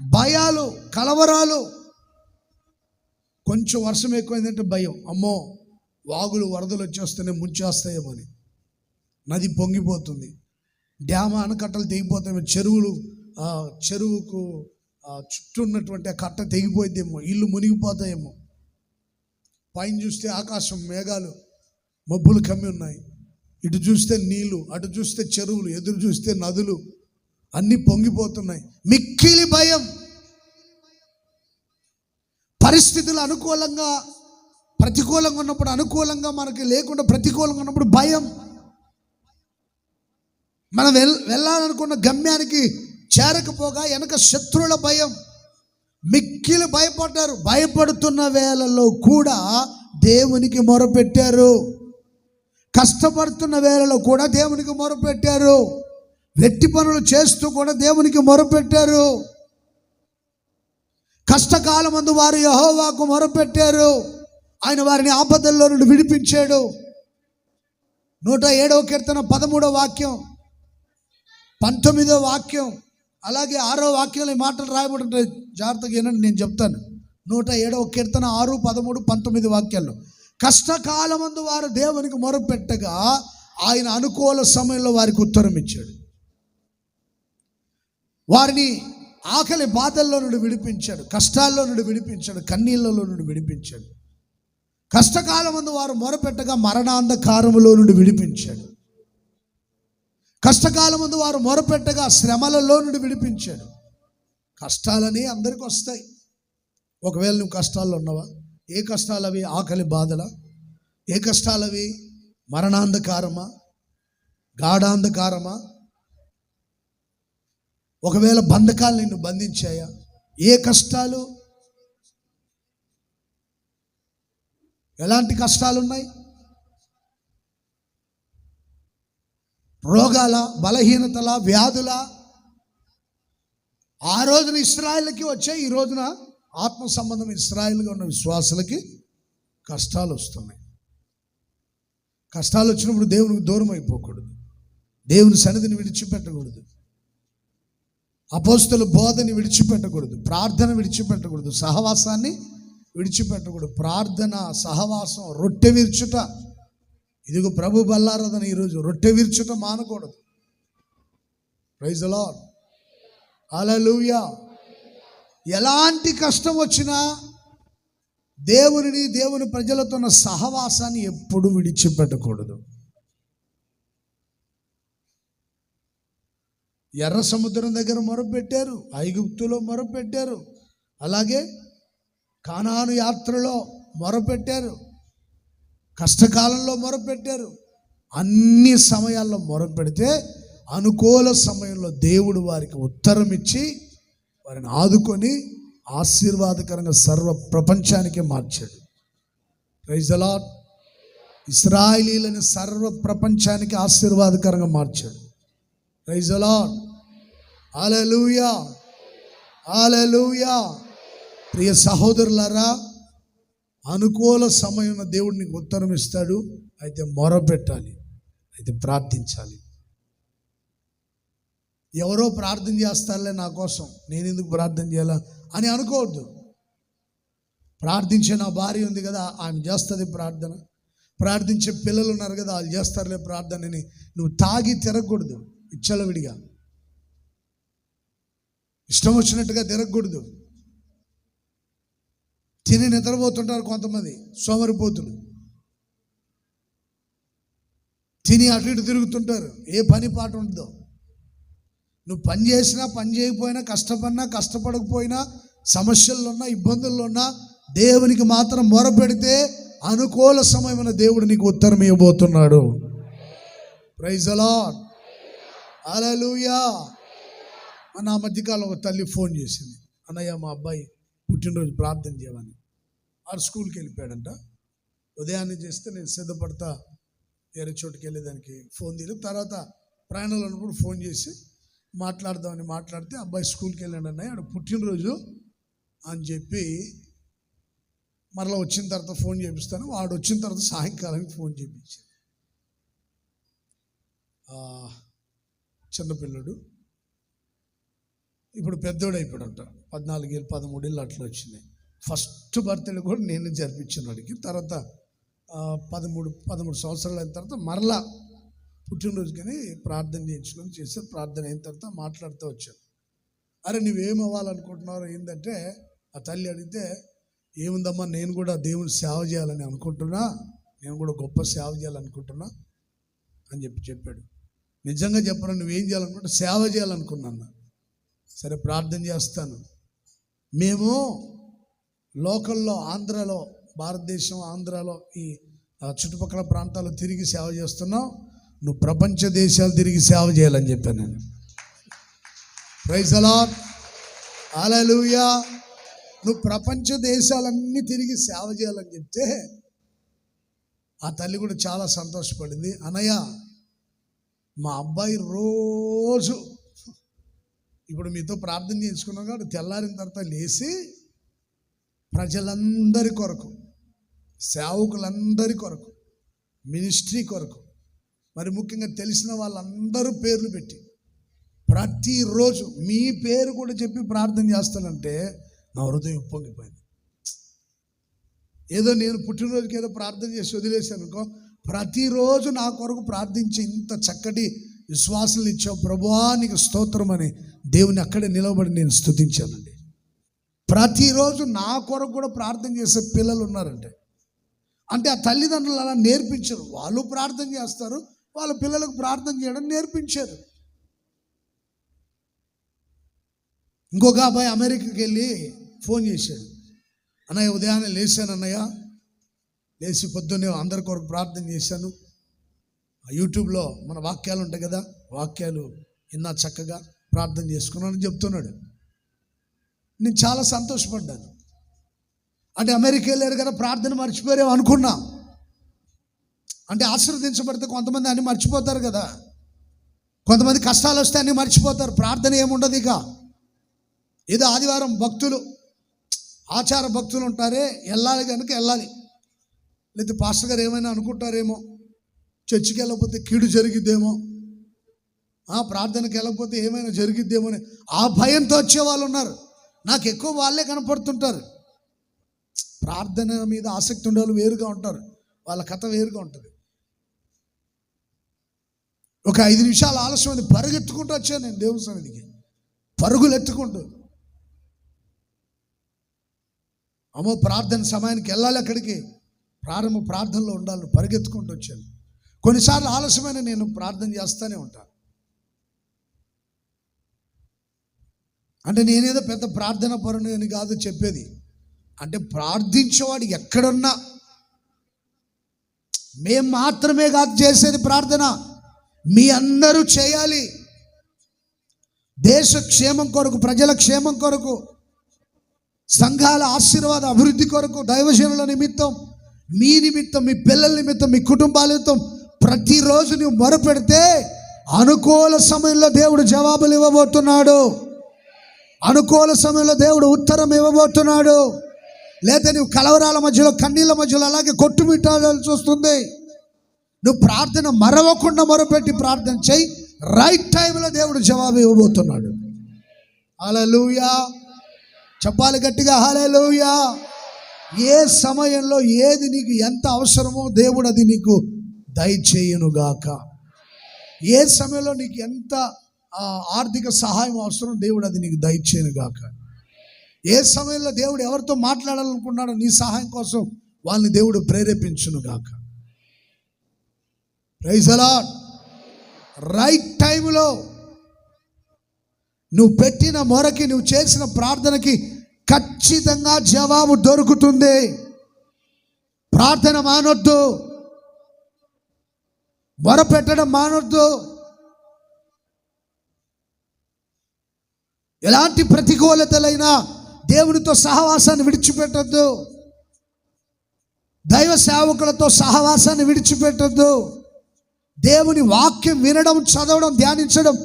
భయాలు, కలవరాలు. కొంచెం వర్షం ఎక్కువైందంటే భయం, అమ్మో వాగులు వరదలు వచ్చేస్తూనే ముంచేస్తాయేమో అని. నది పొంగిపోతుంది, డ్యామ ఆనకట్టలు తెగిపోతాయేమో, చెరువుకు చుట్టూ ఉన్నటువంటి ఆ కట్ట తెగిపోయిద్దేమో, ఇల్లు మునిగిపోతాయేమో. పైన చూస్తే ఆకాశం, మేఘాలు, మబ్బులు కమ్మి ఉన్నాయి. ఇటు చూస్తే నీళ్లు, అటు చూస్తే చెరువులు, ఎదురు చూస్తే నదులు, అన్నీ పొంగిపోతున్నాయి. మిక్కిలి భయం. పరిస్థితులు అనుకూలంగా, ప్రతికూలంగా ఉన్నప్పుడు అనుకూలంగా, మనకి లేకుండా ప్రతికూలంగా ఉన్నప్పుడు భయం. మనం వెళ్ళాలనుకున్న గమ్యానికి చేరకపోగా వెనక శత్రువుల భయం. మిక్కిలి భయపడ్డారు. భయపడుతున్న వేళల్లో కూడా దేవునికి మొరపెట్టారు. కష్టపడుతున్న వేళలో కూడా దేవునికి మొరపెట్టారు. వెట్టి పనులు చేస్తూ కూడా దేవునికి మొరపెట్టారు. కష్టకాలమందు వారు యెహోవాకు మొరపెట్టారు. ఆయన వారిని ఆపదల్లో నుండి విడిపించాడు. 107వ కీర్తన 13వ వాక్యం. 19వ వాక్యం అలాగే 6వ వాక్యంలో ఈ మాటలు రాయబడి ఉంటాయి. జాగ్రత్తగా ఏనండి, నేను చెప్తాను. 107వ కీర్తన 6, 13, 19 వాక్యాల్లో కష్టకాలమందు వారు దేవునికి మొరపెట్టగా ఆయన అనుకూల సమయంలో వారికి ఉత్తరం ఇచ్చాడు. వారిని ఆకలి బాధల్లో నుండి విడిపించాడు, కష్టాల్లో నుండి విడిపించాడు, కన్నీళ్ళలో నుండి విడిపించాడు. కష్టకాలమందు వారు మొరపెట్టగా మరణాంధకారములో నుండి విడిపించాడు. కష్టకాలమందు వారు మొరపెట్టగా శ్రమలలో నుండి విడిపించాడు. కష్టాలని అందరికీ వస్తాయి. ఒకవేళ నువ్వు కష్టాల్లో ఉన్నావా? ఏ కష్టాలు అవి? ఆకలి బాధలా? ఏ కష్టాలు అవి? మరణాంధకారమా? గాఢాంధకారమా? ఒకవేళ బంధకాలు నిన్ను బంధించాయా? ఏ కష్టాలు? ఎలాంటి కష్టాలు ఉన్నాయి? రోగాల, బలహీనతల, వ్యాధుల? ఆ రోజున ఇశ్రాయేలుకి వచ్చాయి, ఈ రోజున ఆత్మ సంబంధం ఇశ్రాయేలుగా ఉన్న విశ్వాసులకి కష్టాలు వస్తున్నాయి. కష్టాలు వచ్చినప్పుడు దేవునికి దూరం అయిపోకూడదు, దేవుని సన్నిధిని విడిచిపెట్టకూడదు, అపోస్తల బోధని విడిచిపెట్టకూడదు, ప్రార్థన విడిచిపెట్టకూడదు, సహవాసాన్ని విడిచిపెట్టకూడదు. ప్రార్థన, సహవాసం, రొట్టె విరుచుట. ఇదిగో ప్రభు బల్లారాధన ఈరోజు రొట్టె విరుచుట మానకూడదు. ప్రైజ్ ది లార్డ్, హల్లెలూయా. ఎలాంటి కష్టం వచ్చినా దేవుని ప్రజలతో ఉన్న సహవాసాన్ని ఎప్పుడు విడిచిపెట్టకూడదు. ఎర్ర సముద్రం దగ్గర మొరపెట్టారు, ఐగుప్తులో మొరపెట్టారు, అలాగే కానాను యాత్రలో మొరపెట్టారు, కష్టకాలంలో మొరపెట్టారు. అన్ని సమయాల్లో మొరపెడితే అనుకూల సమయంలో దేవుడు వారికి ఉత్తరం ఇచ్చి వారిని ఆదుకొని ఆశీర్వాదకరంగా సర్వ ప్రపంచానికే మార్చాడు. Praise the lord. ఇశ్రాయేలీయులను సర్వ ప్రపంచానికి ఆశీర్వాదకరంగా మార్చాడు. Praise the lord, hallelujah, hallelujah. ప్రియ సహోదరులారా, అనుకూల సమయంలో దేవుడు నీకు ఉత్తరం ఇస్తాడు. అయితే మొరపెట్టాలి, అయితే ప్రార్థించాలి. ఎవరో ప్రార్థన చేస్తారులే నా కోసం, నేను ఎందుకు ప్రార్థన చేయాలా అని అనుకోవద్దు. ప్రార్థించే నా భార్య ఉంది కదా, ఆమె చేస్తుంది ప్రార్థన. ప్రార్థించే పిల్లలు ఉన్నారు కదా, వాళ్ళు చేస్తారులే ప్రార్థనని నువ్వు తాగి తిరగకూడదు. ఇచ్చలవిడిగా ఇష్టం వచ్చినట్టుగా తిరగకూడదు. తిని నిద్రపోతుంటారు కొంతమంది సోమరిపోతులు, తిని అటు ఇటు తిరుగుతుంటారు, ఏ పని పాట ఉండదో. నువ్వు పని చేసినా పని చేయకపోయినా, కష్టపడినా కష్టపడకపోయినా, సమస్యల్లో ఉన్నా ఇబ్బందుల్లో ఉన్నా దేవునికి మాత్రం మొరపెడితే అనుకూల సమయమైన దేవుడు నీకు ఉత్తరం ఇవ్వబోతున్నాడు. ప్రైజ్ ది లార్డ్, హల్లెలూయా. నా మధ్యకాలం ఒక తల్లి ఫోన్ చేసింది, అన్నయ్య మా అబ్బాయి పుట్టినరోజు ప్రార్థన చేయమని. ఆడు స్కూల్కి వెళ్ళిపోయాడంట. ఉదయాన్నే చేస్తే నేను సిద్ధపడతా వేరే చోటుకి వెళ్ళేదానికి ఫోన్ తీయలేదు. తర్వాత ప్రయాణంలో ఉన్నప్పుడు ఫోన్ చేసి మాట్లాడదామని మాట్లాడితే అబ్బాయి స్కూల్కి వెళ్ళాడు అన్నయ్య, ఆడు పుట్టినరోజు అని చెప్పి మరలా వచ్చిన తర్వాత ఫోన్ చేపిస్తాను. వాడు వచ్చిన తర్వాత సాయంకాలానికి ఫోన్ చేయించాను. చిన్నపిల్లడు ఇప్పుడు పెద్దోడు అయిపోయాడంట. 14 ఏళ్ళు 13 ఏళ్ళు అట్లా వచ్చినాయి. ఫస్ట్ బర్త్డే కూడా నేను జరిపించినాడికి. తర్వాత 13 సంవత్సరాలు అయిన తర్వాత మరలా పుట్టినరోజు కానీ ప్రార్థన చేయించుకొని చేస్తే ప్రార్థన అయిన తర్వాత మాట్లాడుతూ వచ్చాను. అరే నువ్వేం అవ్వాలనుకుంటున్నావు ఏంటంటే ఆ తల్లి అడిగితే, ఏముందమ్మా నేను కూడా దేవుని సేవ చేయాలని అనుకుంటున్నా, నేను కూడా గొప్ప సేవ చేయాలనుకుంటున్నా అని చెప్పాడు. నిజంగా చెప్పరా నువ్వేం చేయాలనుకుంటా? సేవ చేయాలనుకున్నాను. సరే ప్రార్థన చేస్తాను. మేము లోకల్లో ఆంధ్రాలో, భారతదేశం ఆంధ్రాలో ఈ చుట్టుపక్కల ప్రాంతాల్లో తిరిగి సేవ చేస్తున్నావు, నువ్వు ప్రపంచ దేశాలు తిరిగి సేవ చేయాలని చెప్పాను నేను. ప్రైజ్ ది లార్డ్, హల్లెలూయా. నువ్వు ప్రపంచ దేశాలన్నీ తిరిగి సేవ చేయాలని చెప్తే ఆ తల్లి కూడా చాలా సంతోషపడింది. అన్నయ్య మా అబ్బాయి రోజు ఇప్పుడు మీతో ప్రార్థన చేసుకున్నాం కాబట్టి తెల్లారిన తర్వాత లేచి ప్రజలందరి కొరకు, సేవకులందరి కొరకు, మినిస్ట్రీ కొరకు, మరి ముఖ్యంగా తెలిసిన వాళ్ళందరూ పేర్లు పెట్టి ప్రతిరోజు మీ పేరు కూడా చెప్పి ప్రార్థన చేస్తానంటే నా హృదయం ఉప్పొంగిపోయింది. ఏదో నేను పుట్టినరోజుకి ఏదో ప్రార్థన చేసి వదిలేశాను అనుకో, ప్రతిరోజు నా కొరకు ప్రార్థించి ఇంత చక్కటి విశ్వాసాలు ఇచ్చావు ప్రభువా నీకు స్తోత్రం అని దేవుని అక్కడే నిలబడి నేను స్తుతించానండి. ప్రతిరోజు నా కొరకు కూడా ప్రార్థన చేసే పిల్లలు ఉన్నారంటే అంటే ఆ తల్లిదండ్రులు అలా నేర్పించారు. వాళ్ళు ప్రార్థన చేస్తారు, వాళ్ళ పిల్లలకు ప్రార్థన చేయడం నేర్పించారు. ఇంకొక అబ్బాయి అమెరికాకి వెళ్ళి ఫోన్ చేశాడు, అన్నయ్య ఉదయాన్నే లేచాను అన్నయ్య, లేచి పొద్దున్నే అందరి కొరకు ప్రార్థన చేశాను, యూట్యూబ్లో మన వాక్యాలు ఉంటాయి కదా, వాక్యాలు విన్నా చక్కగా ప్రార్థన చేసుకున్నానని చెప్తున్నాడు. నేను చాలా సంతోషపడ్డాను. అంటే అమెరికా వెళ్ళారు కదా ప్రార్థన మర్చిపోయారేమో అనుకున్నా. అంటే ఆశీర్వదించబడితే కొంతమంది అన్ని మర్చిపోతారు కదా, కొంతమంది కష్టాలు వస్తే అన్నీ మర్చిపోతారు, ప్రార్థన ఏముండదు. ఇక ఏదో ఆదివారం భక్తులు ఆచార భక్తులు ఉంటారే, వెళ్ళాలి కనుక వెళ్ళాలి, లేకపోతే పాస్టర్ గారు ఏమైనా అనుకుంటారేమో, చర్చికి వెళ్ళకపోతే కీడు జరిగిద్దేమో, ప్రార్థనకి వెళ్ళకపోతే ఏమైనా జరిగిద్దేమో అని ఆ భయంతో వచ్చే వాళ్ళు ఉన్నారు. నాకు ఎక్కువ వాళ్ళే కనపడుతుంటారు. ప్రార్థన మీద ఆసక్తి ఉండే వాళ్ళు వేరుగా ఉంటారు, వాళ్ళ కథ వేరుగా ఉంటుంది. ఒక 5 నిమిషాలు ఆలస్యమైంది, పరుగెత్తుకుంటూ వచ్చాను నేను దేవుని సన్నిధికి, పరుగులు ఎత్తుకుంటూ. అమ్మో ప్రార్థన సమయానికి వెళ్ళాలి, అక్కడికి ప్రారంభ ప్రార్థనలో ఉండాలి, పరిగెత్తుకుంటూ వచ్చాను. కొన్నిసార్లు ఆలస్యమైన నేను ప్రార్థన చేస్తూనే ఉంటాను. అంటే నేనేదో పెద్ద ప్రార్థన పరుని అని కాదు చెప్పేది, అంటే ప్రార్థించేవాడు ఎక్కడున్నా, మేం మాత్రమే కాదు చేసేది ప్రార్థన, మీ అందరూ చేయాలి. దేశ క్షేమం కొరకు, ప్రజల క్షేమం కొరకు, సంఘాల ఆశీర్వాద అభివృద్ధి కొరకు, దైవజనుల నిమిత్తం, మీ నిమిత్తం, మీ పిల్లల నిమిత్తం, మీ కుటుంబాల నిమిత్తం ప్రతిరోజు నువ్వు మొరపెడితే అనుకూల సమయంలో దేవుడు జవాబులు ఇవ్వబోతున్నాడు. అనుకూల సమయంలో దేవుడు ఉత్తరం ఇవ్వబోతున్నాడు. లేదా నువ్వు కలవరాల మధ్యలో, కన్నీళ్ళ మధ్యలో అలాగే కొట్టుమిట్టాల్సి వస్తుంది. నువ్వు ప్రార్థన మరవకుండా మొరపెట్టి ప్రార్థన చేయి, రైట్ టైంలో దేవుడు జవాబు ఇవ్వబోతున్నాడు. హల్లెలూయా, చెప్పాలి గట్టిగా హల్లెలూయా. ఏ సమయంలో ఏది నీకు ఎంత అవసరమో దేవుడు అది నీకు దయచేయునుగాక. ఏ సమయంలో నీకు ఎంత ఆర్థిక సహాయం అవసరం దేవుడు అది నీకు దయచేయునుగాక. ఏ సమయంలో దేవుడు ఎవరితో మాట్లాడాలనుకున్నాడో నీ సహాయం కోసం వాళ్ళని దేవుడు ప్రేరేపించునుగాక. Praise the lord. రైట్ టైంలో నువ్వు పెట్టిన మొరకి, నువ్వు చేసిన ప్రార్థనకి ఖచ్చితంగా జవాబు దొరుకుతుంది. ప్రార్థన మానొద్దు, మొరపెట్టడం మానొద్దు. ఎలాంటి ప్రతికూలతలైనా దేవునితో సహవాసాన్ని విడిచిపెట్టద్దు, దైవ సేవకులతో సహవాసాన్ని విడిచిపెట్టద్దు. దేవుని వాక్యం వినడం, చదవడం, ధ్యానించడం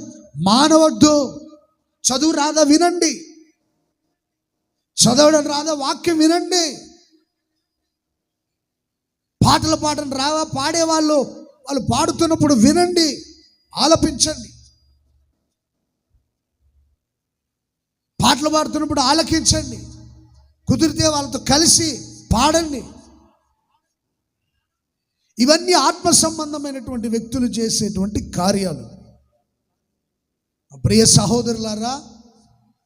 మానవద్దు. చదువు రాదా వినండి, చదవడం రాదా వాక్యం వినండి. పాటలు పాడడం రావా పాడేవాళ్ళు వాళ్ళు పాడుతున్నప్పుడు వినండి, ఆలపించండి. పాటలు పాడుతున్నప్పుడు ఆలకించండి, కుదిరితే వాళ్ళతో కలిసి పాడండి. ఇవన్నీ ఆత్మ సంబంధమైనటువంటి వ్యక్తులు చేసేటువంటి కార్యాలు. ప్రియ సహోదరులారా,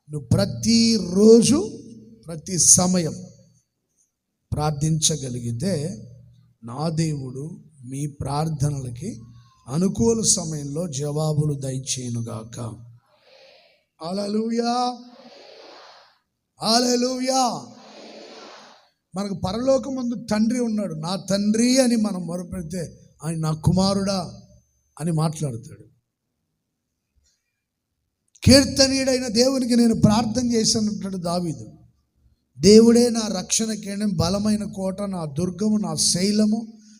నువ్వు ప్రతిరోజు ప్రతి సమయం ప్రార్థించగలిగితే నా దేవుడు మీ ప్రార్థనలకి అనుకూల సమయంలో జవాబులు దయచేయునుగాక. హల్లెలూయా, హల్లెలూయా. మనకు పరలోకమందు తండ్రి ఉన్నాడు. నా తండ్రి అని మనం మొరపెడితే ఆయన నా కుమారుడా అని మాట్లాడతాడు. కీర్తనీయుడైన దేవునికి నేను ప్రార్థన చేశానంటాడు దావీదు. దేవుడే నా రక్షణ కేంద్రం, బలమైన కోట, నా దుర్గము, నా శైలము,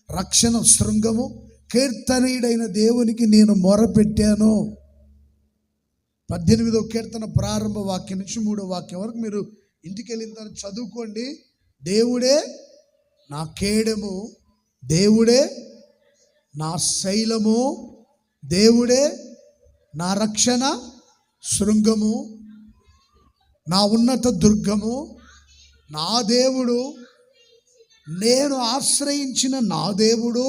రక్షణ శృంగము. కీర్తనీయుడైన దేవునికి నేను మొరపెట్టాను. 18వ కీర్తన ప్రారంభ వాక్యం నుంచి 3వ వాక్యం వరకు మీరు ఇంటికి వెళ్ళిన తర్వాత చదువుకోండి. దేవుడే నా కేడము, దేవుడే నా శైలము, దేవుడే నా రక్షణ శృంగము, నా ఉన్నత దుర్గము, నా దేవుడు, నేను ఆశ్రయించిన నా దేవుడు,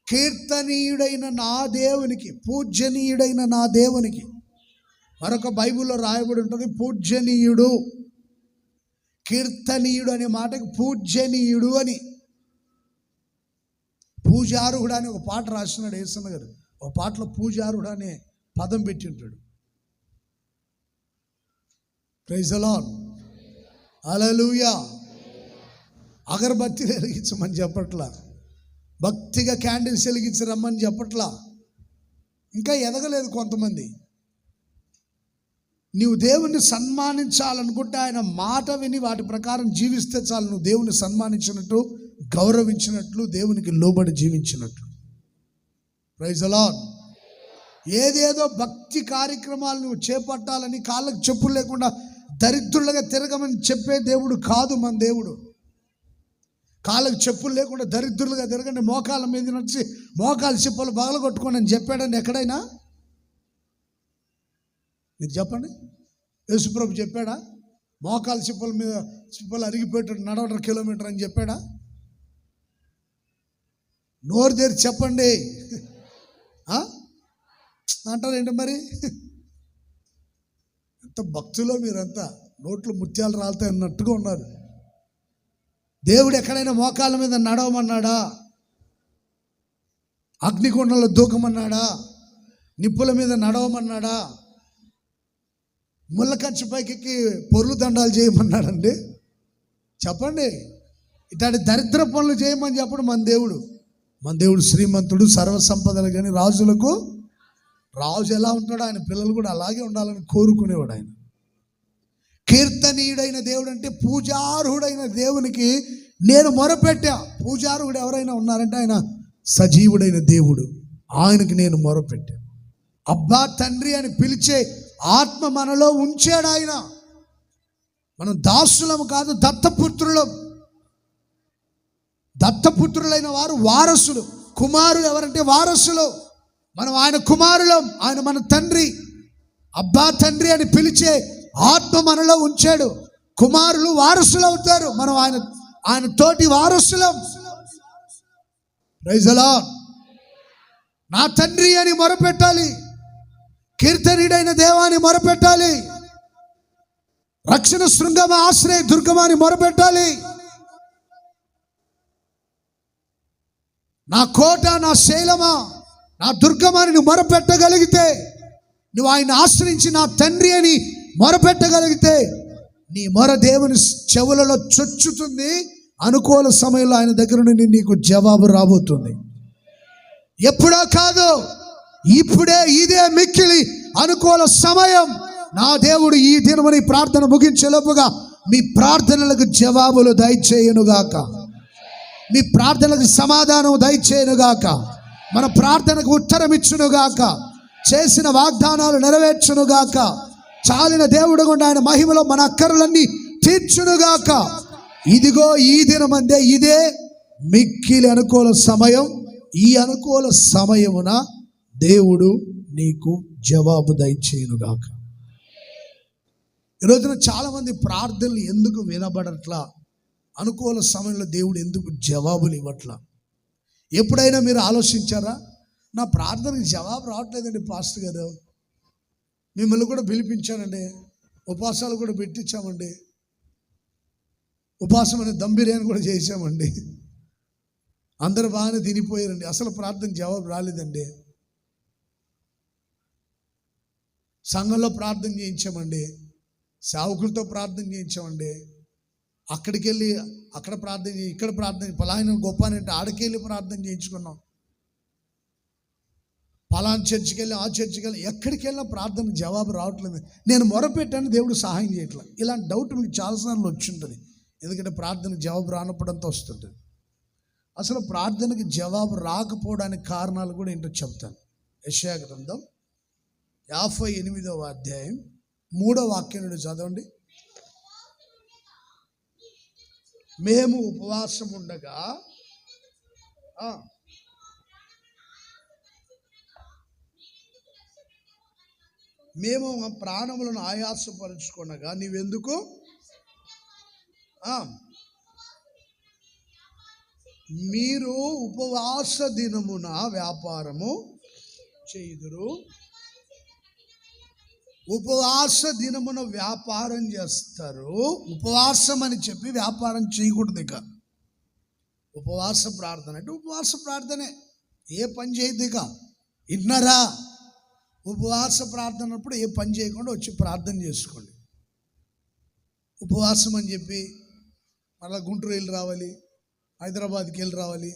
కీర్తనీయుడైన నా దేవునికి, పూజ్యనీయుడైన నా దేవునికి. మరొక బైబిల్లో రాయబడి ఉంటుంది పూజ్యనీయుడు. కీర్తనీయుడు అనే మాటకి పూజ్యనీయుడు అని. పూజారుడు అని ఒక పాట రాసినాడు యేసన్న గారు. ఒక పాటలో పూజారుడు అనే పదం పెట్టి ఉంటాడు. ప్రైజ్ ది లార్డ్, హల్లెలూయా. అగరబత్తిలు వెలిగించమని చెప్పట్లా, భక్తిగా క్యాండిల్స్ వెలిగించి రమ్మని చెప్పట్లా. ఇంకా ఎదగలేదు కొంతమంది. నీవు దేవుణ్ణి సన్మానించాలనుకుంటే ఆయన మాట విని వాటి ప్రకారం జీవిస్తే చాలు. నువ్వు దేవుని సన్మానించినట్టు, గౌరవించినట్లు, దేవునికి లోబడి జీవించినట్లు. Praise the lord. ఏదేదో భక్తి కార్యక్రమాలు నువ్వు చేపట్టాలని కాళ్ళకు చెప్పులు లేకుండా దరిద్రులుగా తిరగమని చెప్పే దేవుడు కాదు మన దేవుడు. కాళ్ళకు చెప్పులు లేకుండా దరిద్రులుగా తిరగండి, మోకాళ్ళ మీద నడిచి మోకాలు చెప్పులు పగలగొట్టుకోండి అని చెప్పాడని ఎక్కడైనా మీరు చెప్పండి. యేసుప్రభు చెప్పాడా? మోకాలు చెప్పుల మీద చెప్పులు అరిగిపోయేటట్టు నడవడం కిలోమీటర్ అని చెప్పాడా? నోరు తెరిచి చెప్పండి అంటారేంటి మరి? ఎంత భక్తిలో మీరంతా నోట్లు ముత్యాలు రాలుతాయి అన్నట్టుగా ఉన్నారు. దేవుడు ఎక్కడైనా మోకాళ్ళ మీద నడవమన్నాడా? అగ్నిగుండంలో దూకమన్నాడా? నిప్పుల మీద నడవమన్నాడా? ముళ్ళకంచె పైకి పొర్లు దండాలు చేయమన్నాడండి? చెప్పండి. ఇట్లాంటి దరిద్ర పనులు చేయమని చెప్పడు మన దేవుడు. మన దేవుడు శ్రీమంతుడు, సర్వసంపదలు. కానీ రాజులకు రాజు ఎలా ఉంటాడో ఆయన పిల్లలు కూడా అలాగే ఉండాలని కోరుకునేవాడు ఆయన. కీర్తనీయుడైన దేవుడు అంటే పూజార్హుడైన దేవునికి నేను మొరపెట్టా. పూజార్హుడు ఎవరైనా ఉన్నారంటే ఆయన సజీవుడైన దేవుడు, ఆయనకి నేను మొరపెట్టా. అబ్బా తండ్రి అని పిలిచే ఆత్మ మనలో ఉంచాడు ఆయన. మనం దాసులము కాదు, దత్తపుత్రులం. దత్తపుత్రులైన వారు వారసులు. కుమారులు ఎవరంటే వారసులు. మనం ఆయన కుమారులం, ఆయన మన తండ్రి. అబ్బా తండ్రి అని పిలిచే ఆత్మ మనలో ఉంచాడు. కుమారులు వారసులు అవుతారు. మనం ఆయన తోటి వారసులం. Praise the lord. నా తండ్రి అని మొరపెట్టాలి, కీర్తనీయుడైన దేవాన్ని మొరపెట్టాలి, రక్షణ శృంగమ ఆశ్రయ దుర్గమాని మొరపెట్టాలి. నా కోట, నా శైలమా, నా దుర్గమాని నువ్వు మొరపెట్టగలిగితే, నువ్వు ఆయన ఆశ్రయించి నా తండ్రి అని మొరపెట్టగలిగితే నీ మొర దేవుని చెవులలో చొచ్చుతుంది. అనుకూల సమయంలో ఆయన దగ్గర నుండి నీకు జవాబు రాబోతుంది. ఎప్పుడో కాదు, ఇప్పుడే. ఇదే మిక్కిలి అనుకూల సమయం. నా దేవుడు ఈ దినమని ప్రార్థన ముగించేలోపుగా మీ ప్రార్థనలకు జవాబులు దయచేయునుగాక, మీ ప్రార్థనలకు సమాధానం దయచేయునుగాక, మన ప్రార్థనకు ఉత్తరం ఇచ్చునుగాక, చేసిన వాగ్దానాలు నెరవేర్చునుగాక, చాలిన దేవుడు గుండా ఆయన మహిమలో మన అక్కర్లన్నీ తీర్చునుగాక. ఇదిగో ఈ దినమందే ఇదే మిక్కిలి అనుకూల సమయం. ఈ అనుకూల సమయమున దేవుడు నీకు జవాబు దయచేయునుగాక. ఈరోజున చాలామంది ప్రార్థనలు ఎందుకు వినబడట్లా? అనుకూల సమయంలో దేవుడు ఎందుకు జవాబులు ఇవ్వట్లా? ఎప్పుడైనా మీరు ఆలోచించారా? నా ప్రార్థనకి జవాబు రావట్లేదండి పాస్టర్ గారు. మిమ్మల్ని కూడా పిలిపించానండి, ఉపవాసాలు కూడా పెట్టించామండి, ఉపవాసం అనే దమ్ బిర్యానీ కూడా చేసామండి, అందరూ బాగానే తినిపోయారండి, అసలు ప్రార్థన జవాబు రాలేదండి. సంఘంలో ప్రార్థన చేయించామండి, సేవకులతో ప్రార్థన చేయించామండి, అక్కడికి వెళ్ళి అక్కడ ప్రార్థన చేయి, ఇక్కడ ప్రార్థన, పలానా గొప్ప అంటే ఆడికి వెళ్ళి ప్రార్థన చేయించుకున్నాం, పలానా చర్చికి వెళ్ళి ఆ చర్చికి వెళ్ళి ఎక్కడికి వెళ్ళినా ప్రార్థన జవాబు రావట్లేదు. నేను మొరపెట్టాను, దేవుడు సహాయం చేయట్లేదు. ఇలాంటి డౌట్ మీకు చాలాసార్లు వచ్చి ఉంటుంది. ఎందుకంటే ప్రార్థనకు జవాబు రానప్పుడంతా వస్తుంటుంది. అసలు ప్రార్థనకి జవాబు రాకపోవడానికి కారణాలు కూడా ఏంటో చెప్తాను. యెషయా గ్రంథం 58వ అధ్యాయం 3వ వాక్యం నుండి చదవండి. మేము ఉపవాసం ఉండగా మేము మా ప్రాణములను ఆయాసపరుచుకొనగా నీవెందుకు మీరు ఉపవాస దినమున వ్యాపారము చేయుదురు. ఉపవాస దినమున వ్యాపారం చేస్తారు. ఉపవాసం అని చెప్పి వ్యాపారం చేయకూడదు. ఇక ఉపవాస ప్రార్థన అంటే ఉపవాస ప్రార్థనే, ఏ పని చేయదు. ఇక ఇన్నరా ఉపవాస ప్రార్థన అప్పుడు ఏ పని చేయకుండా వచ్చి ప్రార్థన చేసుకోండి. ఉపవాసం అని చెప్పి మళ్ళీ గుంటూరు వెళ్ళి రావాలి, హైదరాబాద్కి వెళ్ళి రావాలి,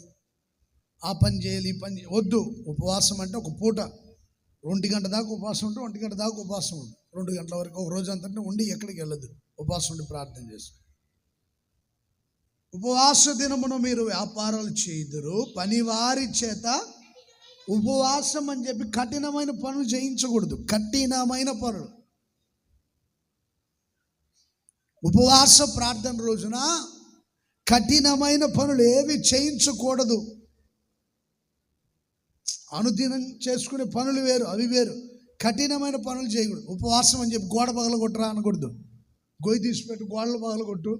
ఆ పని చేయాలి, ఈ పని వద్దు. ఉపవాసం అంటే ఒక పూట 2 గంటల దాకా ఉపవాసం ఉంటే 1 గంట దాకా ఉపవాసం ఉంది. 2 గంటల వరకు ఒక రోజు అంతా ఉండి ఎక్కడికి వెళ్ళదు, ఉపవాసం ఉండి ప్రార్థన చేసి. ఉపవాస దినమున మీరు వ్యాపారాలు చేయుదురు. పనివారి చేత ఉపవాసం అని చెప్పి కఠినమైన పనులు చేయించకూడదు. కఠినమైన పనులు ఉపవాస ప్రార్థన రోజున కఠినమైన పనులు ఏవి చేయించకూడదు. అనుదినం చేసుకునే పనులు వేరు, అవి వేరు. కఠినమైన పనులు చేయకూడదు. ఉపవాసం అని చెప్పి గోడ పగల కొట్టరా అనకూడదు. గొయ్యి తీసిపెట్టు, గోడలు పగల కొట్టు,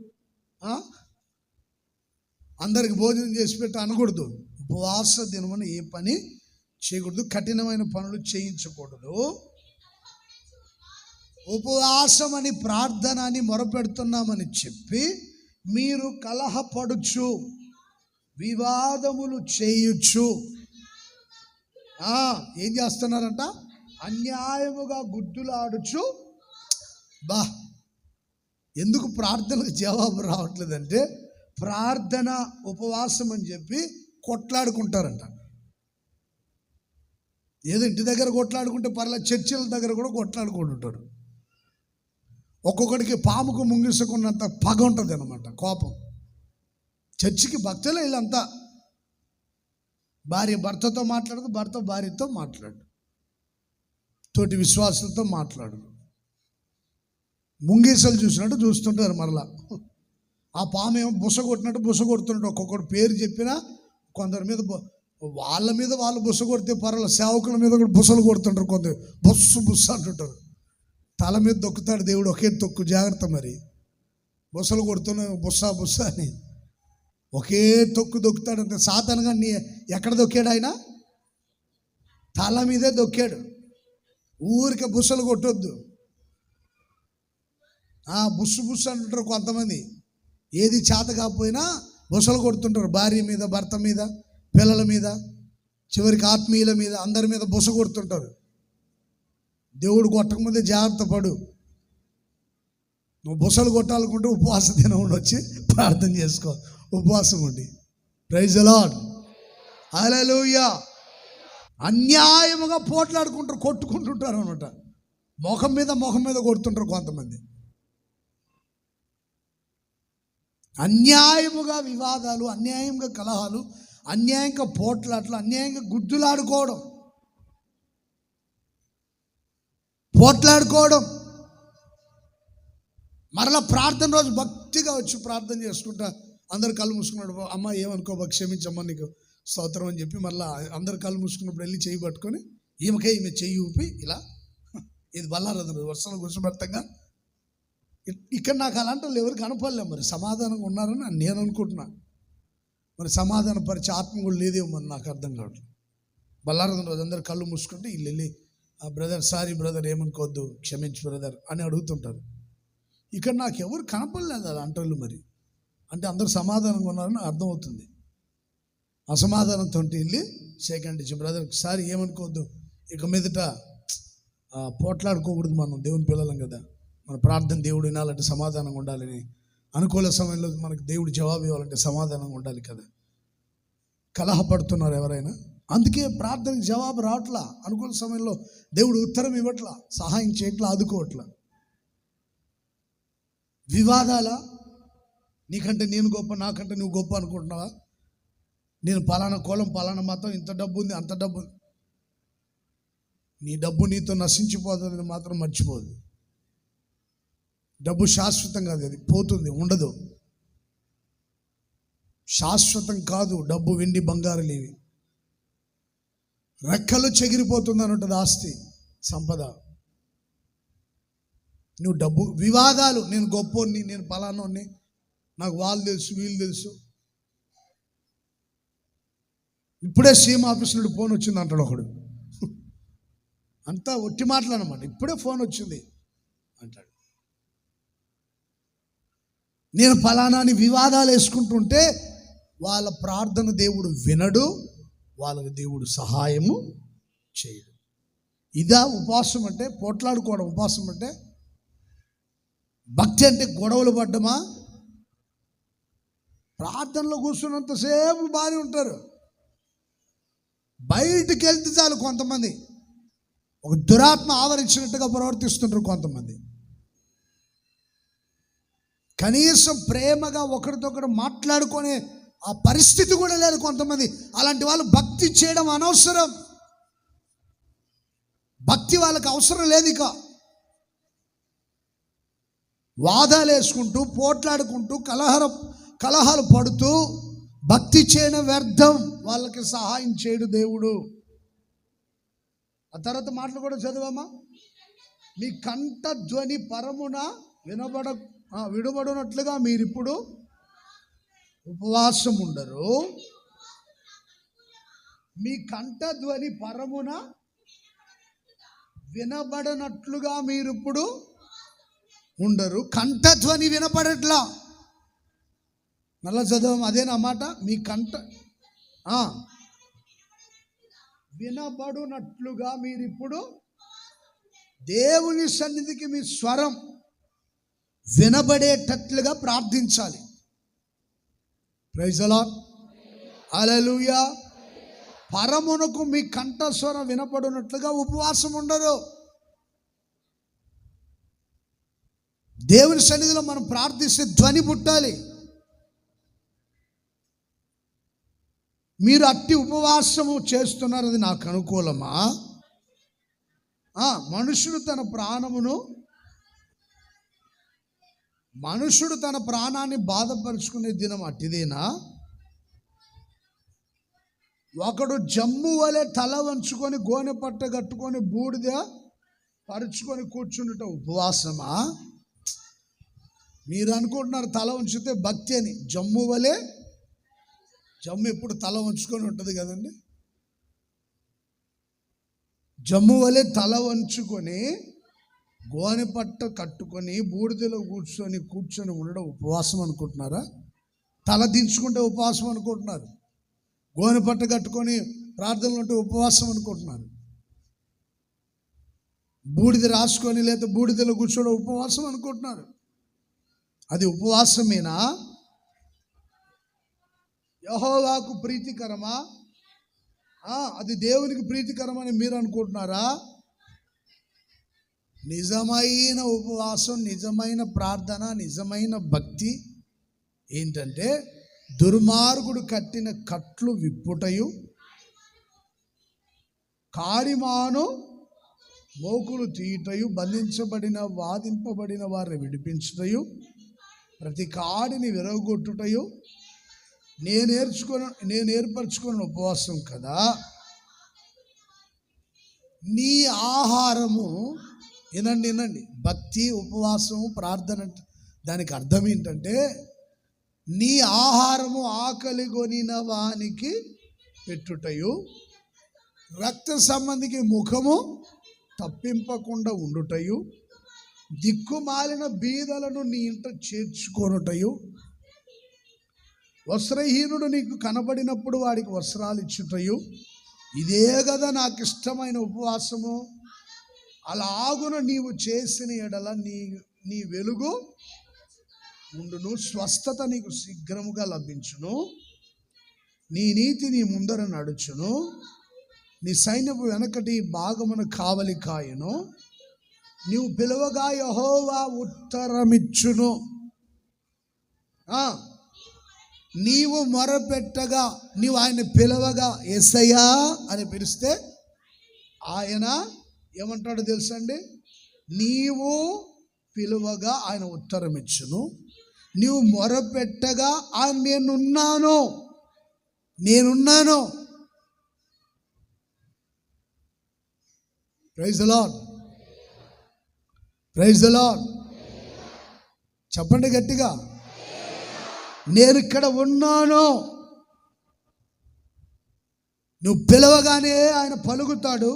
అందరికి భోజనం చేసి పెట్టు అనకూడదు. ఉపవాస దినమున ఏ పని చేయకూడదు, కఠినమైన పనులు చేయించకూడదు. ఉపవాసం అని ప్రార్థన అని మొరపెడుతున్నామని చెప్పి మీరు కలహపడుచు వివాదములు చేయొచ్చు. ఏం చేస్తున్నారంట? అన్యాయముగా గుద్దులాడుచు. ఎందుకు ప్రార్థనకు జవాబు రావట్లేదంటే ప్రార్థన ఉపవాసం అని చెప్పి కొట్లాడుకుంటారంట. ఏదో ఇంటి దగ్గర కొట్లాడుకుంటే పర్లేదు, చర్చిల దగ్గర కూడా కొట్లాడుకుంటుంటారు. ఒక్కొక్కడికి పాముకు ముంగిసుకున్నంత పగ ఉంటుంది అన్నమాట, కోపం. చర్చికి భక్తులే వీళ్ళంతా. భార్య భర్తతో మాట్లాడదు, భర్త భార్యతో మాట్లాడు, తోటి విశ్వాసులతో మాట్లాడు. ముంగీసలు చూసినట్టు చూస్తుంటారు. మరలా ఆ పాము ఏమో బుస కొట్టినట్టు బుస కొడుతుంటాడు. ఒక్కొక్కటి పేరు చెప్పినా కొందరి మీద వాళ్ళ మీద వాళ్ళు బుస కొడితే పర్వాలేదు, సేవకుల మీద కూడా బుసలు కొడుతుంటారు. కొందరు బుస్సు అంటుంటారు. తల మీద దొక్కుతాడు దేవుడు, ఒకే తొక్కు, జాగ్రత్త. మరి బుసలు కొడుతున్నా బుస్స అని ఒకే తొక్కు దొక్కుతాడు. అంతే. సాతానుగా ఎక్కడ దొక్కాడు ఆయన? తల మీదే దొక్కాడు. ఊరికే బుస్సలు కొట్టొద్దు. బుస్సు అంటుంటారు కొంతమంది. ఏది చేత కాకపోయినా బుసలు కొడుతుంటారు. భార్య మీద, భర్త మీద, పిల్లల మీద, చివరికి ఆత్మీయుల మీద, అందరి మీద బుస కొడుతుంటారు. దేవుడు కొట్టకముందే జాగ్రత్త పడు. నువ్వు బుసలు కొట్టాలనుకుంటే ఉపవాస దినం వచ్చి ప్రార్థన చేసుకో, ఉపవాసం ఉండి. ప్రైజ్ ది లార్డ్, హల్లెలూయా. అన్యాయముగా పోట్లాడుకుంటారు, కొట్టుకుంటుంటారు అనమాట. ముఖం మీద కొడుతుంటారు కొంతమంది. అన్యాయముగా వివాదాలు, అన్యాయంగా కలహాలు, అన్యాయంగా పోట్లాట్లు, అన్యాయంగా గుద్దులాడుకోవడం, పోట్లాడుకోవడం. మరలా ప్రార్థన రోజు భక్తిగా వచ్చి ప్రార్థన చేసుకుంటా అందరు కళ్ళు మూసుకున్నాడు. అమ్మ ఏమనుకోబా, క్షమించమ్మా, నీకు స్తోత్రం అని చెప్పి మళ్ళీ అందరు కళ్ళు మూసుకున్నప్పుడు వెళ్ళి చెయ్యి పట్టుకొని ఈమె చెయ్యి ఊపి ఇలా, ఇది బల్లారదు వర్షంలో కూర్చోబెడతాగా. ఇక్కడ నాకు అలాంటి వాళ్ళు ఎవరికి కనపడలే. మరి సమాధానంగా ఉన్నారని నేను అనుకుంటున్నా. మరి సమాధాన పరిచే ఆత్మ కూడా లేదేమో మరి నాకు అర్థం కావట్లేదు. బల్లారదు రోజు అందరు కళ్ళు మూసుకుంటే వీళ్ళు వెళ్ళి బ్రదర్, సారీ బ్రదర్, ఏమనుకోవద్దు, క్షమించు బ్రదర్ అని అడుగుతుంటారు. ఇక్కడ నాకు ఎవరు కనపడలేదు అలాంటి వాళ్ళు. మరి అంటే అందరూ సమాధానంగా ఉన్నారని అర్థమవుతుంది. అసమాధానంతో వెళ్ళి సెకండ్ ఇచ్చి, బ్రదర్ సారీ, ఏమనుకోవద్దు, ఇక మీదట పోట్లాడుకోకూడదు, మనం దేవుని పిల్లలం కదా, మన ప్రార్థన దేవుడు వినాలంటే సమాధానంగా ఉండాలని, అనుకూల సమయంలో మనకు దేవుడు జవాబు ఇవ్వాలంటే సమాధానంగా ఉండాలి కదా. కలహపడుతున్నారు ఎవరైనా, అందుకే ప్రార్థనకి జవాబు రావట్లా. అనుకూల సమయంలో దేవుడు ఉత్తరం ఇవ్వట్లా, సహాయం చేయట్లా, ఆదుకోవట్లా. వివాదాల, నీకంటే నేను గొప్ప, నాకంటే నువ్వు గొప్ప అనుకుంటున్నావా? నేను పలానా కులం, పలానా మతం, ఇంత డబ్బు ఉంది, అంత డబ్బు ఉంది. నీ డబ్బు నీతో నశించిపోతుందని మాత్రం మర్చిపోదు. డబ్బు శాశ్వతం కాదు, అది పోతుంది, ఉండదు. శాశ్వతం కాదు డబ్బు, వెండి, బంగారులు ఇవి. రెక్కలు చెగిరిపోతుంది అని ఉంటుంది ఆస్తి, సంపద. నువ్వు డబ్బు వివాదాలు, నేను గొప్పోని, నేను పలానోని, నాకు వాళ్ళు తెలుసు వీళ్ళు తెలుసు. ఇప్పుడే సీఎం ఆఫీస్ నుండి ఫోన్ వచ్చింది అంటాడు ఒకడు. అంతా ఒట్టి మాటలు అన్నమాట. ఇప్పుడే ఫోన్ వచ్చింది అంటాడు. నేను ఫలానాని వివాదాలు వేసుకుంటుంటే వాళ్ళ ప్రార్థన దేవుడు వినడు, వాళ్ళకి దేవుడు సహాయము చేయడు. ఇదా ఉపవాసం అంటే? పోట్లాడుకోవడం ఉపవాసం అంటే? భక్తి అంటే గొడవలు పడ్డమా? ప్రార్థనలో కూర్చున్నంతసేపు బాగానే ఉంటారు, బయటికి వెళ్తే చాలు కొంతమంది ఒక దురాత్మ ఆవరించినట్టుగా ప్రవర్తిస్తుంటారు. కొంతమంది కనీసం ప్రేమగా ఒకరితోకరు మాట్లాడుకునే ఆ పరిస్థితి కూడా లేదు కొంతమంది. అలాంటి వాళ్ళు భక్తి చేయడం అనవసరం. భక్తి వాళ్ళకి అవసరం లేదు. ఇక వాదాలు వేసుకుంటూ పోట్లాడుకుంటూ కలహాలు పడుతూ భక్తి చేయడం వ్యర్థం. వాళ్ళకి సహాయం చేయడు దేవుడు. ఆ తర్వాత మాటలు కూడా చదివామా? మీ కంఠ ధ్వని పరమున విడబడినట్లుగా మీరిప్పుడు ఉపవాసం ఉండరు. మీ కంఠ ధ్వని పరమున వినబడనట్లుగా మీరిప్పుడు ఉండరు. కంఠధ్వని వినపడట్లా. మళ్ళా చదవం అదేనమాట. మీ కంఠ వినబడునట్లుగా మీరిప్పుడు దేవుని సన్నిధికి మీ స్వరం వినబడేటట్లుగా ప్రార్థించాలి. ప్రైజ్ ది లార్డ్, హల్లెలూయా. పరమునకు మీ కంఠస్వరం వినపడినట్లుగా ఉపవాసం ఉండరు. దేవుని సన్నిధిలో మనం ప్రార్థిస్తే ధ్వని పుట్టాలి. మీరు అట్టి ఉపవాసము చేస్తున్నారు, అది నాకు అనుకూలమా? మనుషుడు తన ప్రాణాన్ని బాధపరుచుకునే దినం అట్టిదేనా? ఒకడు జమ్ము వలె తల వంచుకొని గోనె పట్ట కట్టుకొని బూడిద పరుచుకొని కూర్చుండుట ఉపవాసమా? మీరు అనుకుంటున్నారు తల వంచితే భక్తి అని. జమ్ము ఎప్పుడు తల వంచుకొని ఉంటుంది కదండి. జమ్ము వలె తల వంచుకొని గోనె పట్ట కట్టుకొని బూడిదలో కూర్చొని ఉండడం ఉపవాసం అనుకుంటున్నారా? తల దించుకుంటే ఉపవాసం అనుకుంటున్నారు. గోనె పట్ట కట్టుకొని ప్రార్థనలు ఉంటే ఉపవాసం అనుకుంటున్నారు. బూడిద రాసుకొని లేదా బూడిదలో కూర్చోవడం ఉపవాసం అనుకుంటున్నారు. అది ఉపవాసమేనా? యెహోవాకు ప్రీతికరమా? అది దేవునికి ప్రీతికరమని మీరు అనుకుంటున్నారా? నిజమైన ఉపవాసం, నిజమైన ప్రార్థన, నిజమైన భక్తి ఏంటంటే దుర్మార్గుడు కట్టిన కట్లు విప్పుటయు, కాడిమాను మోకులు తీయుటయు, వాదింపబడిన వారిని విడిపించుటయు, ప్రతి కాడిని విరగొట్టుటయు నేను ఏర్పరచుకున్న ఉపవాసం కదా. నీ ఆహారము వినండి. భక్తి, ఉపవాసము, ప్రార్థన దానికి అర్థం ఏంటంటే నీ ఆహారము ఆకలి కొనిన వానికి పెట్టుటయు, రక్త సంబంధికి ముఖము తప్పింపకుండా ఉండుటయు, దిక్కుమాలిన బీదలను నీ ఇంట చేర్చుకొనుటయు, వస్త్రహీనుడు నీకు కనబడినప్పుడు వాడికి వస్త్రాలు ఇచ్చుటయు, ఇదే కదా నాకు ఇష్టమైన ఉపవాసము. అలాగున నీవు చేసిన ఎడల నీ వెలుగు ఉండును, స్వస్థత నీకు శీఘ్రముగా లభించును, నీ నీతి నీ ముందర నడుచును, నీ సైన్యపు వెనకటి భాగమున కావలి కాయును, నీవు పిలువగా యెహోవా ఉత్తరమిచ్చును, నీవు మొరపెట్టగా, నీవు ఆయన పిలవగా, యేసయ్యా అని పిలిస్తే ఆయన ఏమంటాడో తెలుసండి? నీవు పిలువగా ఆయన ఉత్తరం ఇచ్చును, నీవు మొరపెట్టగా ఆయన నేనున్నాను. Praise the lord. Praise the lord. చెప్పండి గట్టిగా, నేను ఇక్కడ ఉన్నాను. నువ్వు పిలవగానే ఆయన పలుకుతాడు,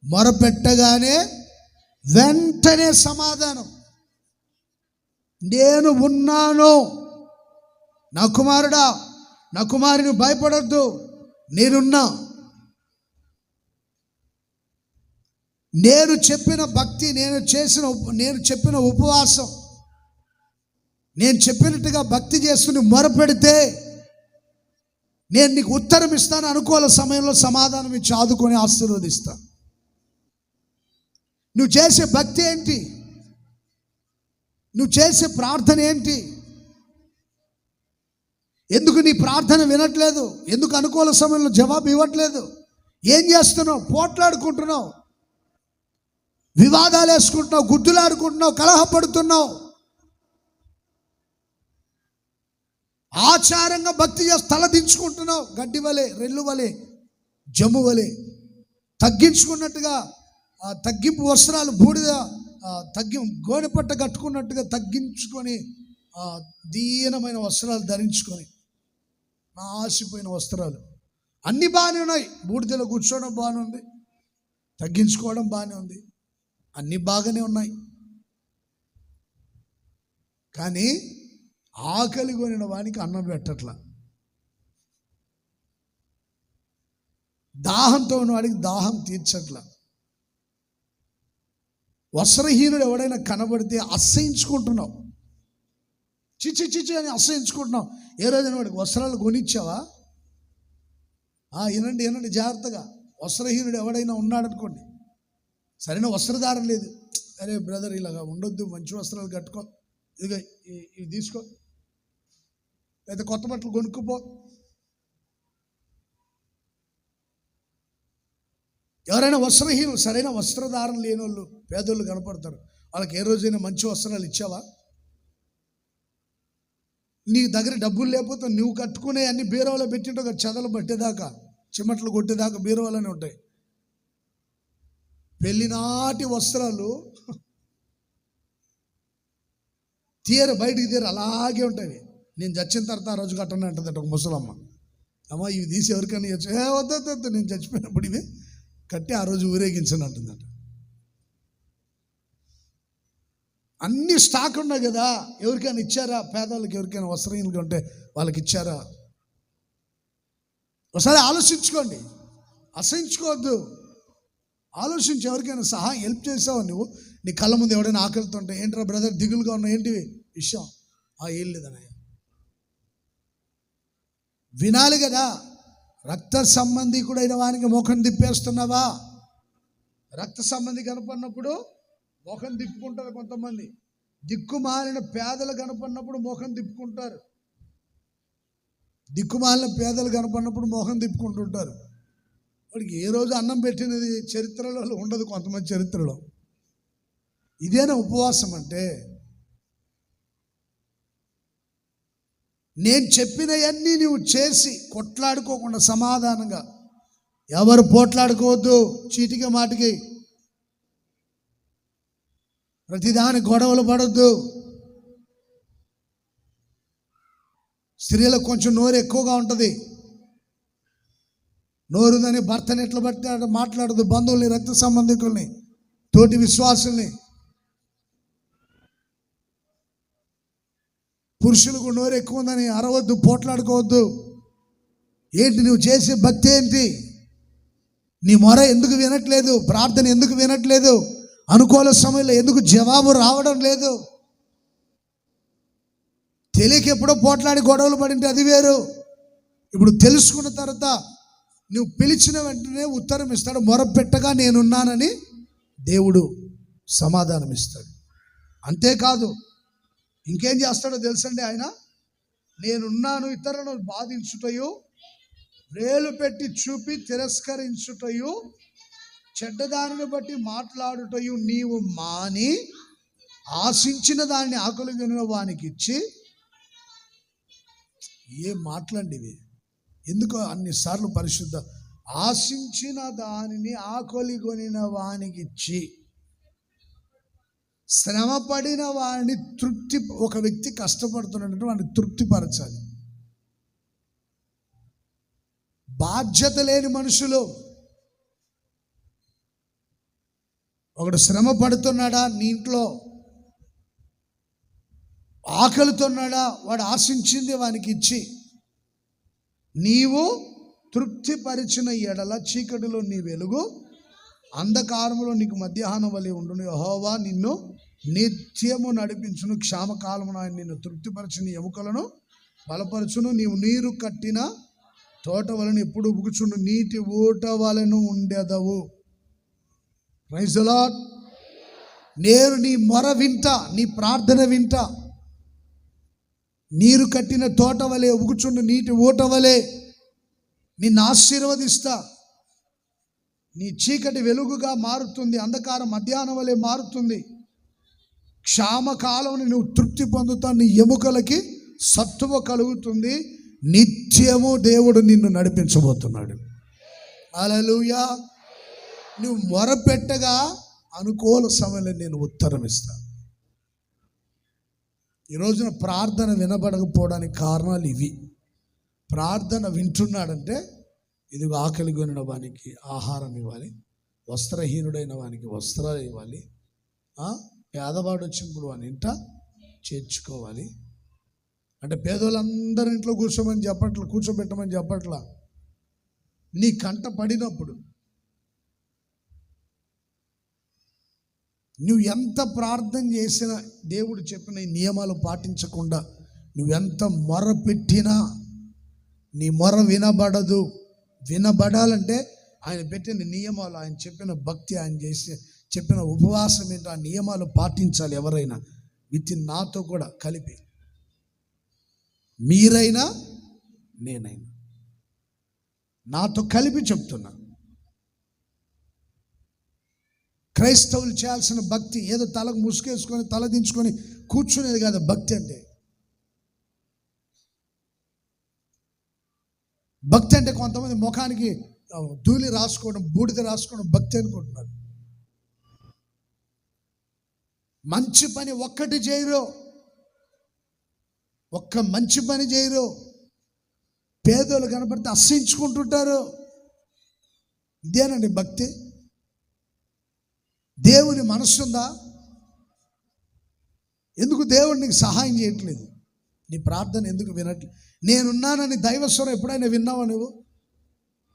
మొరపెట్టగానే వెంటనే సమాధానం. నేను ఉన్నాను. నా కుమారుడా, నా కుమారుని భయపడొద్దు, నేనున్నా. నేను చెప్పిన భక్తి, నేను చెప్పిన ఉపవాసం, నేను చెప్పినట్టుగా భక్తి చేసుకుని మొరపెడితే నేను నీకు ఉత్తరం ఇస్తాను. అనుకూల సమయంలో సమాధానం ఇచ్చి ఆదుకొని ఆశీర్వదిస్తాను. నువ్వు చేసే భక్తి ఏంటి? నువ్వు చేసే ప్రార్థన ఏంటి? ఎందుకు నీ ప్రార్థన వినట్లేదు? ఎందుకు అనుకూల సమయంలో జవాబు ఇవ్వట్లేదు? ఏం చేస్తున్నావు? పోట్లాడుకుంటున్నావు, వివాదాలు వేసుకుంటున్నావు, గుద్దులాడుకుంటున్నావు, కలహపడుతున్నావు. ఆచారంగా భక్తి చేసి తల దించుకుంటున్నావు. గడ్డి వలె, రెల్లు వలె, జమ్ము వలె తగ్గించుకున్నట్టుగా, తగ్గింపు వస్త్రాలు బూడిద గోనెపట్ట కట్టుకున్నట్టుగా తగ్గించుకొని దీనమైన వస్త్రాలు ధరించుకొని, నాసిపోయిన వస్త్రాలు అన్నీ బాగానే ఉన్నాయి. బూడిదలో కూర్చోవడం బాగానే ఉంది, తగ్గించుకోవడం బాగానే ఉంది, అన్నీ బాగానే ఉన్నాయి. కానీ ఆకలి కొనిన వానికి అన్నం పెట్టట్లా, దాహంతో ఉన్నవాడికి దాహం తీర్చట్లా. వస్త్రహీనుడు ఎవడైనా కనబడితే అసహించుకుంటున్నావు, చిచి చిచి అని అసహించుకుంటున్నావు. ఏ రోజైనా వాడికి వస్త్రాలు కొనిచ్చావా? వినండి జాగ్రత్తగా. వస్త్రహీనుడు ఎవడైనా ఉన్నాడనుకోండి, సరైన వస్త్రధారణ లేదు, అరే బ్రదర్ ఇలాగా ఉండొద్దు, మంచి వస్త్రాలు కట్టుకో, ఇదిగో ఇవి తీసుకో, లేదా కొత్త బట్టలు కొనుక్కుపో. ఎవరైనా వస్త్రహీనులు, సరైన వస్త్రధారణ లేని వాళ్ళు, పేదోళ్ళు కనపడతారు. వాళ్ళకి ఏ రోజైనా మంచి వస్త్రాలు ఇచ్చావా? నీ దగ్గర డబ్బులు లేకపోతే నువ్వు కట్టుకునే అన్ని బీరువాలో పెట్టింటావు కదా, చెదలు పట్టేదాకా, చిమట్లు కొట్టేదాకా బీరువాలోనే ఉంటాయి. పెళ్లినాటి వస్త్రాలు బయటికి తీరు అలాగే ఉంటాయి. నేను చచ్చిన తర్వాత ఆ రోజు కట్టనే అంటుందట ఒక ముసలమ్మ. అమ్మ ఇవి తీసి ఎవరికైనా వద్దు, నేను చచ్చిపోయినప్పుడు ఇవి కట్టి ఆ రోజు ఊరేగించని అంటుందట. అన్ని స్టాక్ ఉన్నాయి కదా, ఎవరికైనా ఇచ్చారా? పేదవాళ్ళకి ఎవరికైనా వస్త్రహీనులుగా ఉంటే వాళ్ళకి ఇచ్చారా? ఒకసారి ఆలోచించుకోండి, అసహించుకోవద్దు. ఆలోచించి ఎవరికైనా సహాయం హెల్ప్ చేసావా? నువ్వు నీ కళ్ళ ముందు ఎవడైనా ఆకలితుంటే, ఏంట్రా బ్రదర్ దిగులుగా ఉన్నా, ఏంటి విషయం? ఏం లేదన్నయ్య. వినాలి కదా. రక్త సంబంధికుడైన వానికి ముఖం తిప్పేస్తున్నావా? రక్త సంబంధి కనపడినప్పుడు ముఖం తిప్పుకుంటారు కొంతమంది. దిక్కుమాలిన పేదలు కనపడినప్పుడు ముఖం తిప్పుకుంటారు. దిక్కుమాలిన పేదలు కనపడినప్పుడు ముఖం తిప్పుకుంటుంటారు. వాడికి ఏ రోజు అన్నం పెట్టినది చరిత్రలో ఉండదు, కొంతమంది చరిత్రలో. ఇదేనా ఉపవాసం అంటే? నేను చెప్పినవన్నీ నువ్వు చేసి కొట్లాడుకోకుండా సమాధానంగా, ఎవరు పోట్లాడుకోవద్దు, చీటికి మాటికి ప్రతిదాని గొడవలు పడొద్దు. స్త్రీలకు కొంచెం నోరు ఎక్కువగా ఉంటుంది. నోరుదని భర్తని ఎట్లా బట్టి మాట్లాడదు, బంధువుల్ని, రక్త సంబంధికుల్ని, తోటి విశ్వాసుల్ని. పురుషులకు నోరు ఎక్కువ ఉందని అరవద్దు, పోట్లాడుకోవద్దు. ఏంటి నువ్వు చేసే భక్తి ఏంటి? నీ మొర ఎందుకు వినట్లేదు? ప్రార్థన ఎందుకు వినట్లేదు? అనుకూల సమయంలో ఎందుకు జవాబు రావడం లేదు? తెలియక ఎప్పుడో పోట్లాడి గొడవలు పడింటే అది వేరు. ఇప్పుడు తెలుసుకున్న తర్వాత నువ్వు పిలిచిన వెంటనే ఉత్తరం ఇస్తాడు. మొరపెట్టగా నేనున్నానని దేవుడు సమాధానం ఇస్తాడు. అంతేకాదు ఇంకేం చేస్తాడో తెలుసండి ఆయన? నేనున్నాను, ఇతరులను బాధించుటయు, వేలు పెట్టి చూపి తిరస్కరించుటయు, చెడ్డదానిని బట్టి మాట్లాడుటయు నీవు మాని, ఆశించిన దాన్ని ఆకలిగొనిన వానికి ఇచ్చి. ఏం మాట్లాడండి ఇవి? ఎందుకు అన్నిసార్లు పరిశుద్ధ? ఆశించిన దానిని ఆకలిగొనిన వానికి ఇచ్చి. శ్రమ పడిన వాడిని ఒక వ్యక్తి కష్టపడుతున్నట్టు వాడిని తృప్తిపరచాలి. బాధ్యత లేని మనుషులు, ఒకడు శ్రమ పడుతున్నాడా, నీ ఇంట్లో ఆకలితోన్నాడా, వాడు ఆశించింది వానికి ఇచ్చి నీవు తృప్తిపరిచిన ఎడల చీకటిలో నీ వెలుగు, అంధకారములో నీకు మధ్యాహ్నం వలె ఉండును. యెహోవా నిన్ను నిత్యము నడిపించును, క్షామకాలమున ఆయన నిన్ను తృప్తిపరిచిన ఎముకలను బలపరచును. నీవు నీరు కట్టిన తోట వలన ఎప్పుడు ఉగుచుండు, నీటి ఊట వలన ఉండెదవు. Praise the lord. నేను నీ మొర వింటా, నీ ప్రార్థన వింటా. నీరు కట్టిన తోట వలె ఉగుచుండు, నీటి ఊట వలె నిన్ను ఆశీర్వదిస్తా. నీ చీకటి వెలుగుగా మారుతుంది, అంధకారం మధ్యాహ్నం వలె మారుతుంది. క్షామకాలం నువ్వు తృప్తి పొందుతావు, నీ ఎముకలకి సత్తువ కలుగుతుంది. నిత్యము దేవుడు నిన్ను నడిపించబోతున్నాడు. హల్లెలూయా. నువ్వు మొరపెట్టగా అనుకూల సమయంలో నేను ఉత్తరం ఇస్తాను. ఈ రోజున ప్రార్థన వినబడకపోవడానికి కారణాలు ఇవి. ప్రార్థన వింటున్నాడంటే ఇదిగో ఆకలి కొనిన వానికి ఆహారం ఇవ్వాలి, వస్త్రహీనుడైన వానికి వస్త్రాలు ఇవ్వాలి, పేదవాడు వచ్చినప్పుడు వాని ఇంట చేర్చుకోవాలి. అంటే పేదోళ్ళందరి ఇంట్లో కూర్చోబెట్టమని చెప్పట్లా. నీ కంట పడినప్పుడు నువ్వు ఎంత ప్రార్థన చేసినా, దేవుడు చెప్పిన ఈ నియమాలు పాటించకుండా నువ్వెంత మొర పెట్టినా నీ మొర వినబడదు. వినబడాలంటే ఆయన పెట్టిన నియమాలు, ఆయన చెప్పిన భక్తి, ఆయన చెప్పిన ఉపవాసం ఏంటో ఆ నియమాలు పాటించాలి. ఎవరైనా నాతో కూడా కలిపి, మీరైనా నేనైనా నాతో కలిపి చెప్తున్నా. క్రైస్తవులు చేయాల్సిన భక్తి ఏదో తలకు ముసుకేసుకొని తల దించుకొని కూర్చునేది కాదు. భక్తి అంటే కొంతమంది ముఖానికి ధూళి రాసుకోవడం, బూడిద రాసుకోవడం భక్తి అనుకుంటున్నారు. మంచి పని ఒక్కటి చేయరు, ఒక్క మంచి పని చేయరు. పేదోళ్ళు కనపడితే అసహించుకుంటుంటారు. ఇదేనండి భక్తి. దేవుని మనస్సుందా? ఎందుకు దేవుడు నీకు సహాయం చేయట్లేదు? నీ ప్రార్థన ఎందుకు వినట్లేదు? నేనున్నానని దైవస్వరం ఎప్పుడైనా విన్నావా? నువ్వు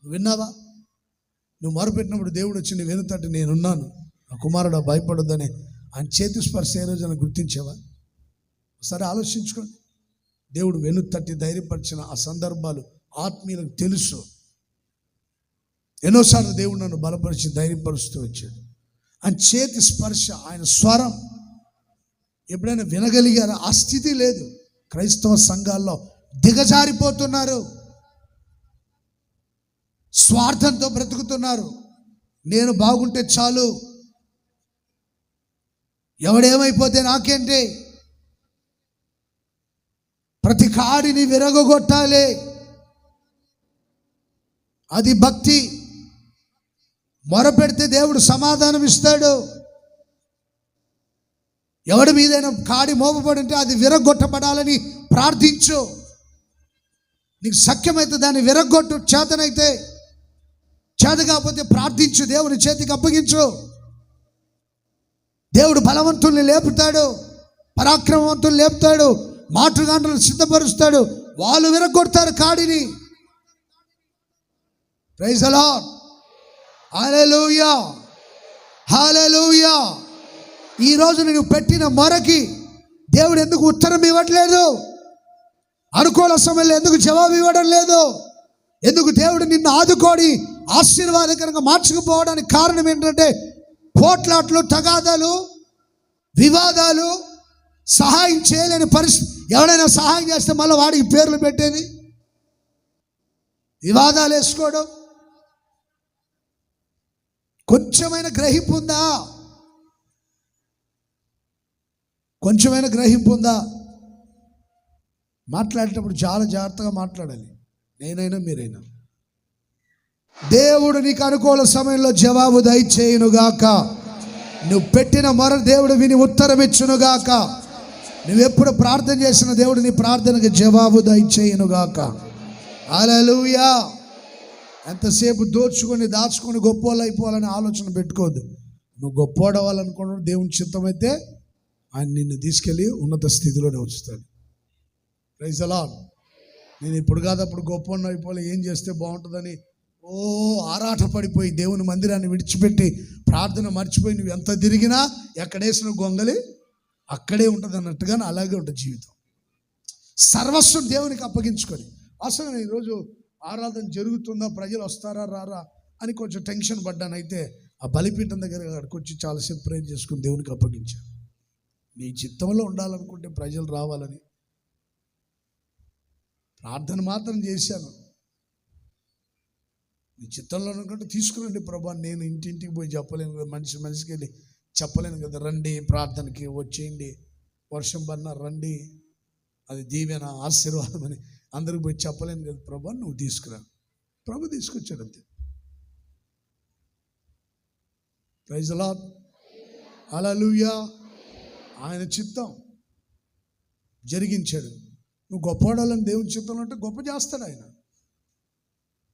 విన్నావా? నువ్వు మొరపెట్టినప్పుడు దేవుడు వచ్చి నీ వెనుతట్టి నేనున్నాను, నా కుమారుడు భయపడొద్దని ఆయన చేతి స్పర్శ ఏ రోజున గుర్తించావా? ఒకసారి ఆలోచించుకోండి. దేవుడు వెనుతట్టి ధైర్యపరిచిన ఆ సందర్భాలు ఆత్మీయులకు తెలుసు. ఎన్నోసార్లు దేవుడు నన్ను బలపరిచి ధైర్యపరుస్తూ వచ్చాడు. ఆయన చేతి స్పర్శ, ఆయన స్వరం ఎప్పుడైనా వినగలిగారా? ఆ స్థితి లేదు. క్రైస్తవ సంఘాల్లో దిగజారిపోతున్నారు, స్వార్థంతో బ్రతుకుతున్నారు. నేను బాగుంటే చాలు, ఎవడేమైపోతే నాకేంటి, ప్రతి కాడిని విరగొట్టాలి. అది భక్తి. మొరపెడితే దేవుడు సమాధానం ఇస్తాడు. ఎవడి మీదైనా కాడి మోపబడి ఉంటే అది విరగొట్టబడాలని ప్రార్థించు. నీకు సఖ్యమైతే దాన్ని విరగొట్టు, చేతనైతే. చేత కాకపోతే ప్రార్థించు, దేవుని చేతికి అప్పగించు. దేవుడు బలవంతుల్ని లేపుతాడు, పరాక్రమవంతుల్ని లేపుతాడు, మాటగాండ్రులను సిద్ధపరుస్తాడు. వాళ్ళు విరగొడతారు కాడిని. Praise the lord. Hallelujah, hallelujah. ఈరోజు నువ్వు పెట్టిన మొరకి దేవుడు ఎందుకు ఉత్తరం ఇవ్వట్లేదు? అనుకూల సమయంలో ఎందుకు జవాబు ఇవ్వడం లేదు? ఎందుకు దేవుడు నిన్ను ఆదుకోడి ఆశీర్వాదకరంగా మార్చుకుపోవడానికి కారణం ఏంటంటే పోట్లాట్లు, తగాదాలు, వివాదాలు, సహాయం చేయలేని పరిస్థితి. ఎవడైనా సహాయం చేస్తే మళ్ళీ వాడికి పేర్లు పెట్టేది, వివాదాలు వేసుకోవడం. కొంచెమైన గ్రహింపు ఉందా? కొంచెమైనా గ్రహింపు ఉందా? మాట్లాడేటప్పుడు చాలా జాగ్రత్తగా మాట్లాడాలి. నేనైనా మీరైనా. దేవుడు నీకు అనుకూల సమయంలో జవాబు దయచేయునుగాక. నువ్వు పెట్టిన మొర దేవుడు విని ఉత్తరం ఇచ్చునుగాక. నువ్వెప్పుడు ప్రార్థన చేసిన దేవుడు నీ ప్రార్థనకు జవాబు దయచేయునుగాక. హల్లెలూయా. ఎంతసేపు దోచుకొని దాచుకొని గొప్పోళ్ళు అయిపోవాలని ఆలోచన పెట్టుకోవద్దు. నువ్వు గొప్పోడవాలనుకున్నాడు దేవుని చిత్తమైతే ఆయన నిన్ను తీసుకెళ్ళి ఉన్నత స్థితిలోనే ఉంచుతాడు. Praise the lord. నేను ఇప్పుడు కాదు అప్పుడు గొప్ప అయిపోలే, ఏం చేస్తే బాగుంటుందని ఆరాటపడిపోయి దేవుని మందిరాన్ని విడిచిపెట్టి ప్రార్థన మర్చిపోయి నువ్వు ఎంత తిరిగినా ఎక్కడేసిన గొంగలి అక్కడే ఉంటుంది అన్నట్టుగా అలాగే ఉంటుంది జీవితం. సర్వస్వం దేవునికి అప్పగించుకొని అసలు ఈరోజు ఆరాధన జరుగుతుందా, ప్రజలు వస్తారా రారా అని కొంచెం టెన్షన్ పడ్డాను. అయితే ఆ బలిపీఠం దగ్గర అక్కడికి వచ్చి చాలాసేపు ప్రేర్ చేసుకుని దేవునికి అప్పగించాను. నీ చిత్తంలో ఉండాలనుకుంటే ప్రజలు రావాలని ప్రార్థన మాత్రం చేశాను. నీ చిత్తంలో అనుకుంటే తీసుకురండి ప్రభా, నేను ఇంటింటికి పోయి చెప్పలేను కదా, మనిషికి వెళ్ళి చెప్పలేను కదా, రండి ప్రార్థనకి వచ్చేయండి, వర్షం పడినా రండి, అది దీవెన ఆశీర్వాదం అని అందరికి పోయి చెప్పలేను కదా ప్రభా, నువ్వు తీసుకురా. ప్రభు తీసుకొచ్చాడు అంతే. Praise the lord. హల్లెలూయా. ఆయన చిత్తం జరిగించాడు. నువ్వు గొప్పవాడాలని దేవుని చిత్తంలో ఉంటే గొప్ప చేస్తాడు ఆయన.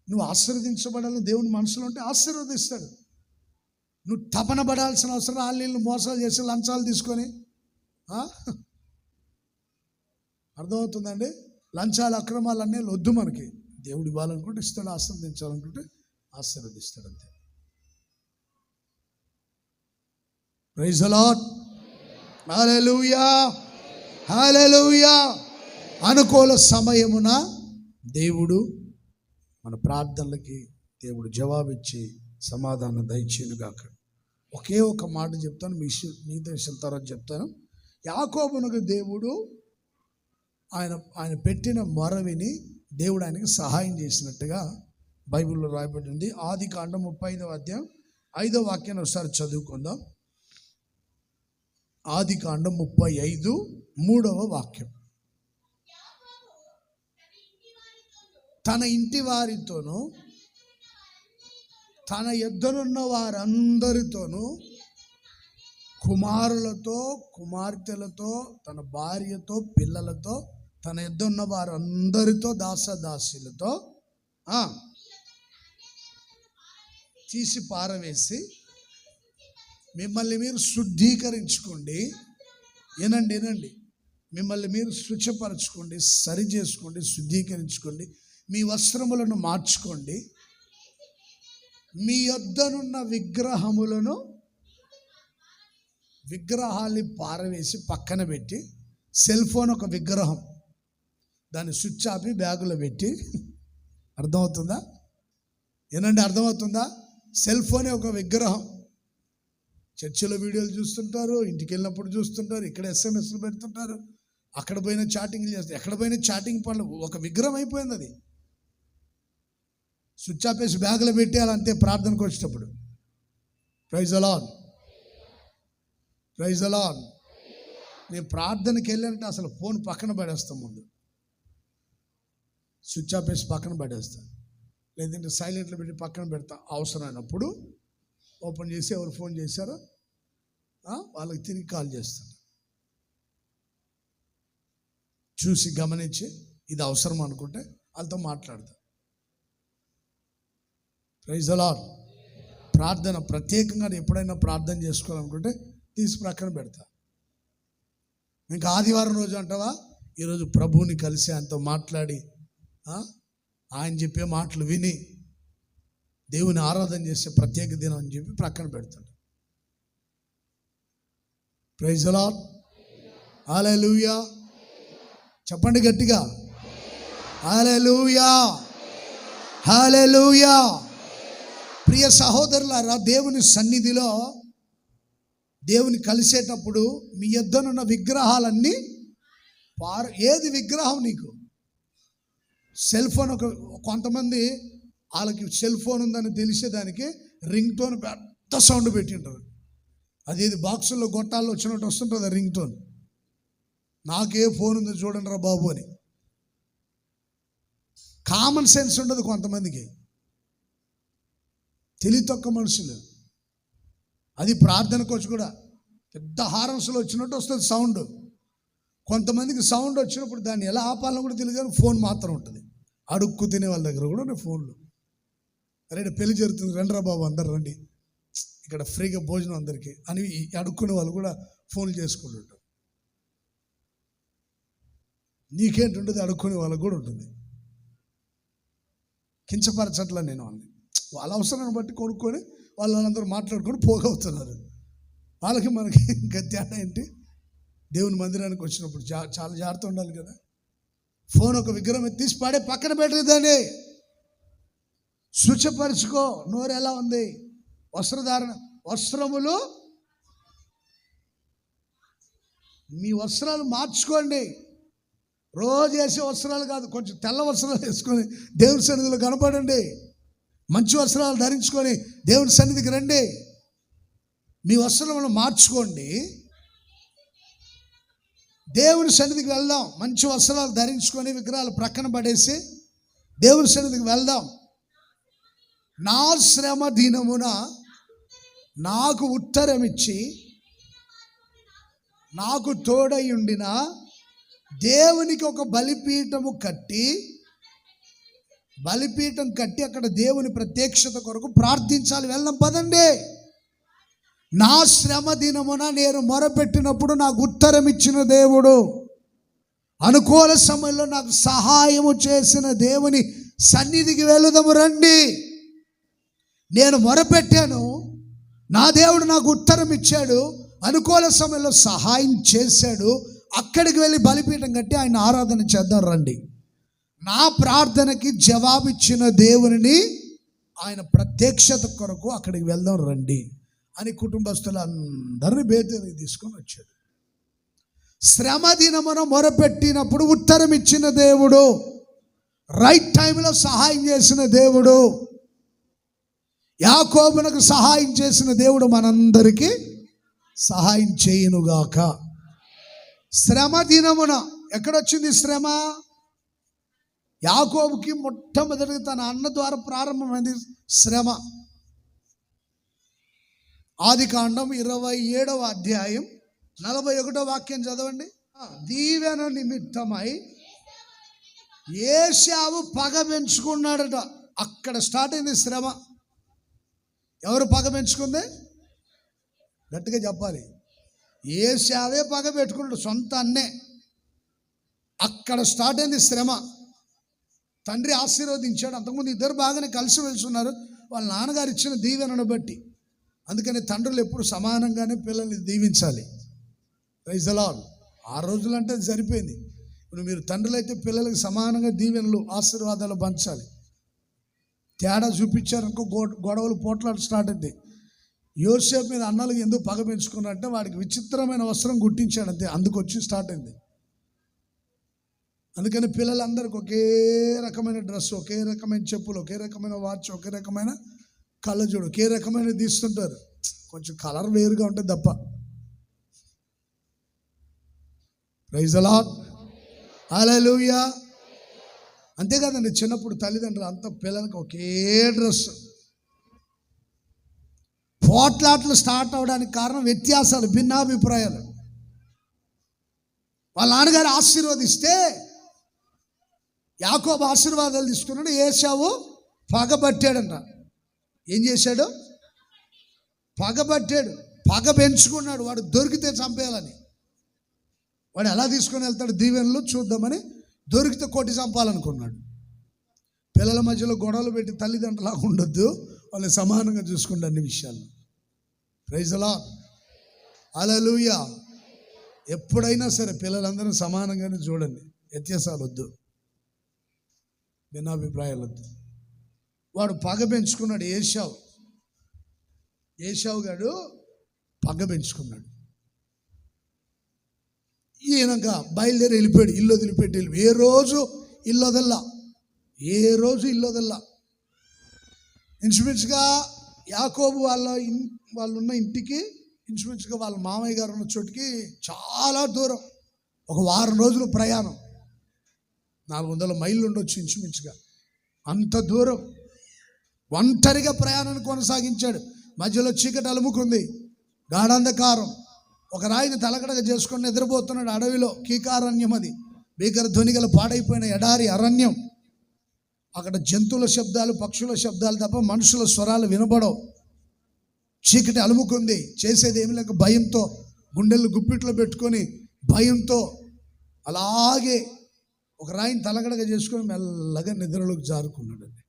నువ్వు ఆశీర్వదించబడాలని దేవుని మనసులో ఉంటే ఆశీర్వదిస్తాడు. నువ్వు తపన పడాల్సిన అవసరం వాళ్ళు మోసాలు చేసి లంచాలు తీసుకొని అర్థమవుతుందండి. లంచాలు అక్రమాలన్నీ వద్దు మనకి. దేవుడు ఇవ్వాలనుకుంటే ఇస్తాడు, ఆశీర్వదించాలనుకుంటే ఆశీర్వదిస్తాడు అంతే. Praise the lord. Hallelujah. Hallelujah. అనుకూల సమయమున దేవుడు మన ప్రార్థనలకి దేవుడు జవాబిచ్చి సమాధానం దయచేయునుగాక. ఒకే ఒక మాట చెప్తాను, మిగతా విషయం తర్వాత చెప్తాను. యాకోబునకు దేవుడు ఆయన పెట్టిన మొర విని దేవుడు ఆయనకి సహాయం చేసినట్టుగా బైబిల్లో రాయబడి ఉంది. ఆదికాండం 35వ అధ్యాయం 5వ వాక్యాన్ని ఒకసారి చదువుకుందాం. ఆదికాండం 35 3వ వాక్యం. తన ఇంటి వారితోనూ తన యొద్దనున్న వారందరితోనూ కుమారులతో కుమార్తెలతో తన భార్యతో పిల్లలతో తన యొద్దన్న వారందరితో దాసదాసీలతో తీసి పారవేసి మిమ్మల్ని మీరు శుద్ధీకరించుకోండి. వినండి, మిమ్మల్ని మీరు శుచిపరచుకోండి, సరి చేసుకోండి, శుద్ధీకరించుకోండి, మీ వస్త్రములను మార్చుకోండి, మీ యొద్దనున్న విగ్రహాల్ని పారవేసి పక్కన పెట్టి, సెల్ ఫోన్ ఒక విగ్రహం, దాన్ని స్విచ్ ఆపి బ్యాగులో పెట్టి, అర్థమవుతుందా? అర్థమవుతుందా? సెల్ ఫోనే ఒక విగ్రహం. చర్చిలో వీడియోలు చూస్తుంటారు, ఇంటికి వెళ్ళినప్పుడు చూస్తుంటారు, ఇక్కడ ఎస్ఎంఎస్లు పెడుతుంటారు, అక్కడ పోయిన చాటింగ్లు చేస్తారు, ఎక్కడ పోయిన చాటింగ్ పనులు, ఒక విగ్రహం అయిపోయింది అది. స్విచ్ ఆపేసి బ్యాగులో పెట్టేయాలంతే ప్రార్థనకు వచ్చేటప్పుడు. Praise the lord. Praise the lord. నేను ప్రార్థనకి వెళ్ళానంటే అసలు ఫోన్ పక్కన పడేస్తాను, ముందు స్విచ్ ఆపేసి పక్కన పడేస్తాను, లేదంటే సైలెంట్లో పెట్టి పక్కన పెడతా. అవసరమైనప్పుడు ఓపెన్ చేసి ఎవరు ఫోన్ చేశారో వాళ్ళకి తిరిగి కాల్ చేస్తాను. చూసి గమనించి ఇది అవసరం అనుకుంటే వాళ్ళతో మాట్లాడతాను. Praise the lord. ప్రార్థన ప్రత్యేకంగా ఎప్పుడైనా ప్రార్థన చేసుకోవాలనుకుంటే తీసి ప్రక్కన పెడతా. ఇంకా ఆదివారం రోజు అంటావా, ఈరోజు ప్రభువుని కలిసి ఆయనతో మాట్లాడి ఆయన చెప్పే మాటలు విని దేవుని ఆరాధన చేసే ప్రత్యేక దినం అని చెప్పి ప్రక్కన పెడతాడు. Praise the lord. హల్లెలూయా. చెప్పండి గట్టిగా, హల్లెలూయా. హల్లెలూయా. ప్రియ సహోదరులారా, దేవుని సన్నిధిలో దేవుని కలిసేటప్పుడు మీ యొద్దనున్న విగ్రహాలన్నీ ఏది విగ్రహం నీకు? Cell phone. కొంతమంది వాళ్ళకి సెల్ ఫోన్ ఉందని తెలిసేదానికి రింగ్ టోన్ పెద్ద సౌండ్ పెట్టింటారు. అదేది బాక్సుల్లో గొట్టాల్లో వచ్చినట్టు వస్తుంటుంది రింగ్ టోన్. నాకే ఫోన్ ఉందో చూడండి రా బాబు అని. కామన్ సెన్స్ ఉండదు కొంతమందికి, తెలివి తక్కువ మనుషులు. అది ప్రార్థనకు వచ్చి కూడా పెద్ద హారన్స్లో వచ్చినట్టు వస్తుంది సౌండ్. కొంతమందికి సౌండ్ వచ్చినప్పుడు దాన్ని ఎలా ఆపాలని కూడా తెలియదు, కానీ ఫోన్ మాత్రం ఉంటుంది. అడుక్కు తినే వాళ్ళ దగ్గర కూడా ఉన్నాయి ఫోన్లు. అరే పెళ్లి జరుగుతుంది, రండిరా బాబు అందరు రండి, ఇక్కడ ఫ్రీగా భోజనం అందరికీ అని అడుక్కునే వాళ్ళు కూడా ఫోన్లు చేసుకుంటుంటారు. నీకేంటి ఉంటుంది, అడుక్కునే వాళ్ళకు కూడా ఉంటుంది. కించపరచట్లా నేను వాళ్ళని, వాళ్ళ అవసరాన్ని బట్టి కొనుక్కొని వాళ్ళందరూ మాట్లాడుకొని పోగవుతున్నారు. వాళ్ళకి మనకి ఇంకా తేడా ఏంటి? దేవుని మందిరానికి వచ్చినప్పుడు చాలా జాగ్రత్త ఉండాలి కదా. ఫోన్ ఒక విగ్రహం తీసి పాడే పక్కన పెట్టేదాన్ని, శుచపరుచుకో. నోరు ఎలా ఉంది? వస్త్రధారణ, వస్త్రములు, మీ వస్త్రాలు మార్చుకోండి. రోజు వేసే వస్త్రాలు కాదు, కొంచెం తెల్ల వస్త్రాలు వేసుకొని దేవుని సన్నిధిలో కనపడండి. మంచి వస్త్రాలు ధరించుకొని దేవుని సన్నిధికి రండి. మీ వస్త్రములను మార్చుకోండి, దేవుని సన్నిధికి వెళ్దాం. మంచి వస్త్రాలు ధరించుకొని విగ్రహాలు ప్రక్కన పడేసి దేవుని సన్నిధికి వెళ్దాం. నా శ్రమ దినమున నాకు ఉత్తరం ఇచ్చి నాకు తోడై ఉండిన దేవునికి ఒక బలిపీఠం కట్టి అక్కడ దేవుని ప్రత్యక్షత కొరకు ప్రార్థించాలి. వెళ్దాం పదండి. నా శ్రమ దినమున నేను మొరపెట్టినప్పుడు నాకు ఉత్తరం ఇచ్చిన దేవుడు, అనుకూల సమయంలో నాకు సహాయము చేసిన దేవుని సన్నిధికి వెళుదాము రండి. నేను మొరపెట్టాను, నా దేవుడు నాకు ఉత్తరం ఇచ్చాడు, అనుకూల సమయంలో సహాయం చేశాడు. అక్కడికి వెళ్ళి బలిపీఠం కట్టి ఆయన ఆరాధన చేద్దాం రండి. నా ప్రార్థనకి జవాబిచ్చిన దేవుని ఆయన ప్రత్యక్షత కొరకు అక్కడికి వెళ్దాం రండి అని కుటుంబస్తులందరినీ బేతేలుకి తీసుకొని వచ్చాడు. శ్రమ దినమున మొరపెట్టినప్పుడు ఉత్తరం ఇచ్చిన దేవుడు, రైట్ టైంలో సహాయం చేసిన దేవుడు, యాకోబునకు సహాయం చేసిన దేవుడు మనందరికీ సహాయం చేయునుగాక. శ్రమ దినమున ఎక్కడొచ్చింది శ్రమ? యాకోబుకి మొట్టమొదటిగా తన అన్న ద్వారా ప్రారంభమైంది శ్రమ. ఆదికాండం 27వ అధ్యాయం 41వ వాక్యం చదవండి. దీవెన నిమిత్తమై ఏశావు పగ పెంచుకున్నాడట. అక్కడ స్టార్ట్ అయింది శ్రమ. ఎవరు పగ పెంచుకుంది? గట్టిగా చెప్పాలి. ఏశావే పగ పెట్టుకున్నాడు, సొంత అన్నే. అక్కడ స్టార్ట్ అయింది శ్రమ. తండ్రి ఆశీర్వదించాడు. అంతకుముందు ఇద్దరు బాగానే కలిసి వెళ్తున్నారు వాళ్ళ నాన్నగారు ఇచ్చిన దీవెనను బట్టి. అందుకని తండ్రులు ఎప్పుడు సమానంగానే పిల్లల్ని దీవించాలి. Praise the lord. ఆ రోజులంటే అది సరిపోయింది. ఇప్పుడు మీరు తండ్రులు అయితే పిల్లలకి సమానంగా దీవెనలు ఆశీర్వాదాలు పంచాలి. తేడా చూపించారనుకో గొడవలు పోట్లాట స్టార్ట్ అవుతాయి. యోసేపు మీద అన్నలకు ఎందుకు పగ పెంచుకున్నట్టే వాడికి విచిత్రమైన వస్త్రం గుట్టించాడు అంతే, అందుకు వచ్చి స్టార్ట్ అయింది. అందుకని పిల్లలందరికీ ఒకే రకమైన డ్రెస్, ఒకే రకమైన చెప్పులు, ఒకే రకమైన వాచ్, ఒకే రకమైన కళ్ళజోడు, ఒకే రకమైన తీస్తుంటారు. కొంచెం కలర్ వేరుగా ఉంటుంది తప్ప. Praise the lord. హల్లెలూయా. అంతేకాదండి, చిన్నప్పుడు తల్లిదండ్రులు అంతా పిల్లలకి ఒకే డ్రెస్. పోట్లాట్లు స్టార్ట్ అవడానికి కారణం వ్యత్యాసాలు, భిన్నాభిప్రాయాలు. వాళ్ళ నాన్నగారు ఆశీర్వదిస్తే యాకోబు ఆశీర్వాదాలు తీసుకున్నాడు. ఏశావు పగబట్టాడంట. ఏం చేశాడు? పగబట్టాడు, పగ పెంచుకున్నాడు. వాడు దొరికితే చంపేయాలని. వాడు ఎలా తీసుకొని వెళ్తాడు దీవెనలు చూద్దామని దొరికితే కొట్టి చంపాలనుకున్నాడు. పిల్లల మధ్యలో గొడవలు పెట్టి తల్లిదండ్రులాగా ఉండొద్దు, వాళ్ళని సమానంగా చూసుకుంటే అన్ని విషయాలు. Praise the lord. హల్లెలూయా. ఎప్పుడైనా సరే పిల్లలందరూ సమానంగానే చూడండి, వ్యత్యాసాలు వద్దు, భిన్నాభిప్రాయాలు వద్దు. వాడు పగ పెంచుకున్నాడు. ఏశావు గాడు పగ పెంచుకున్నాడు. ఈయనక బయలుదేరి వెళ్ళిపోయాడు, ఇల్లు వదిలిపెట్టి వెళ్ళి. ఏ రోజు ఇల్లొదల్లా. ఇన్స్ట్రుమెంట్స్గా యాకోబు వాళ్ళు ఉన్న ఇంటికి, ఇన్స్ట్రుమెంట్స్గా వాళ్ళ మామయ్య గారు ఉన్న చోటుకి చాలా దూరం, ఒక వారం రోజులు ప్రయాణం. 400 మైళ్ళు ఉండొచ్చు ఇన్స్ట్రుమెంట్స్గా. అంత దూరం ఒంటరిగా ప్రయాణాన్ని కొనసాగించాడు. మధ్యలో చీకటి అలుముకుంది. గాఢాంధకారం. ఒక రాయిని తలకడగా చేసుకొని నిద్రపోతున్నాడు అడవిలో. కీకారణ్యం, అది భీకర ధ్వనిగల పాడైపోయిన ఎడారి అరణ్యం. అక్కడ జంతువుల శబ్దాలు, పక్షుల శబ్దాలు తప్ప మనుషుల స్వరాలు వినబడవు. చీకటి అలుముకుంది. చేసేది ఏమి లేక భయంతో గుండెలు గుప్పిట్లో పెట్టుకొని భయంతో అలాగే ఒక రాయిని తలగడగా చేసుకొని మెల్లగా నిద్రలోకి జారుకున్నాడండి.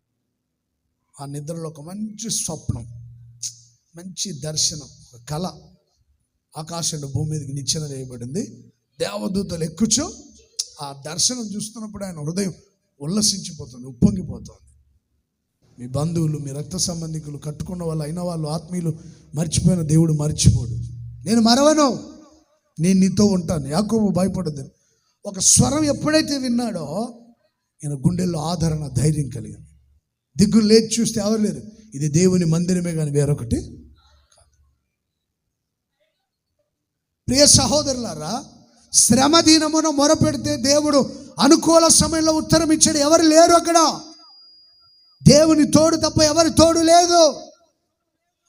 ఆ నిద్రలో ఒక మంచి స్వప్నం, మంచి దర్శనం, ఒక కళ. ఆకాశంలో భూమి మీదకి నిచ్చెన వేయబడింది. దేవదూతలు ఎక్కుచో ఆ దర్శనం చూస్తున్నప్పుడు ఆయన హృదయం ఉల్లసించిపోతుంది, ఉప్పొంగిపోతుంది. మీ బంధువులు, మీ రక్త సంబంధికులు, కట్టుకున్న వాళ్ళు, అయిన వాళ్ళు, ఆత్మీయులు మర్చిపోయిన దేవుడు మర్చిపోడు. నేను మరవను, నేను నీతో ఉంటాను. యాకోబు భయపడద్దు. ఒక స్వరం ఎప్పుడైతే విన్నాడో ఈయన గుండెల్లో ఆదరణ, ధైర్యం కలిగింది. దిగ్గులు లేచి చూస్తే ఎవరు లేరు. ఇది దేవుని మందిరమే కానీ వేరొకటి కాదు. ప్రియ సహోదరులారా, శ్రమ దినమున మొరపెడితే దేవుడు అనుకూల సమయంలో ఉత్తరం ఇచ్చాడు. ఎవరు లేరు అక్కడ. దేవుని తోడు తప్ప ఎవరి తోడు లేదు.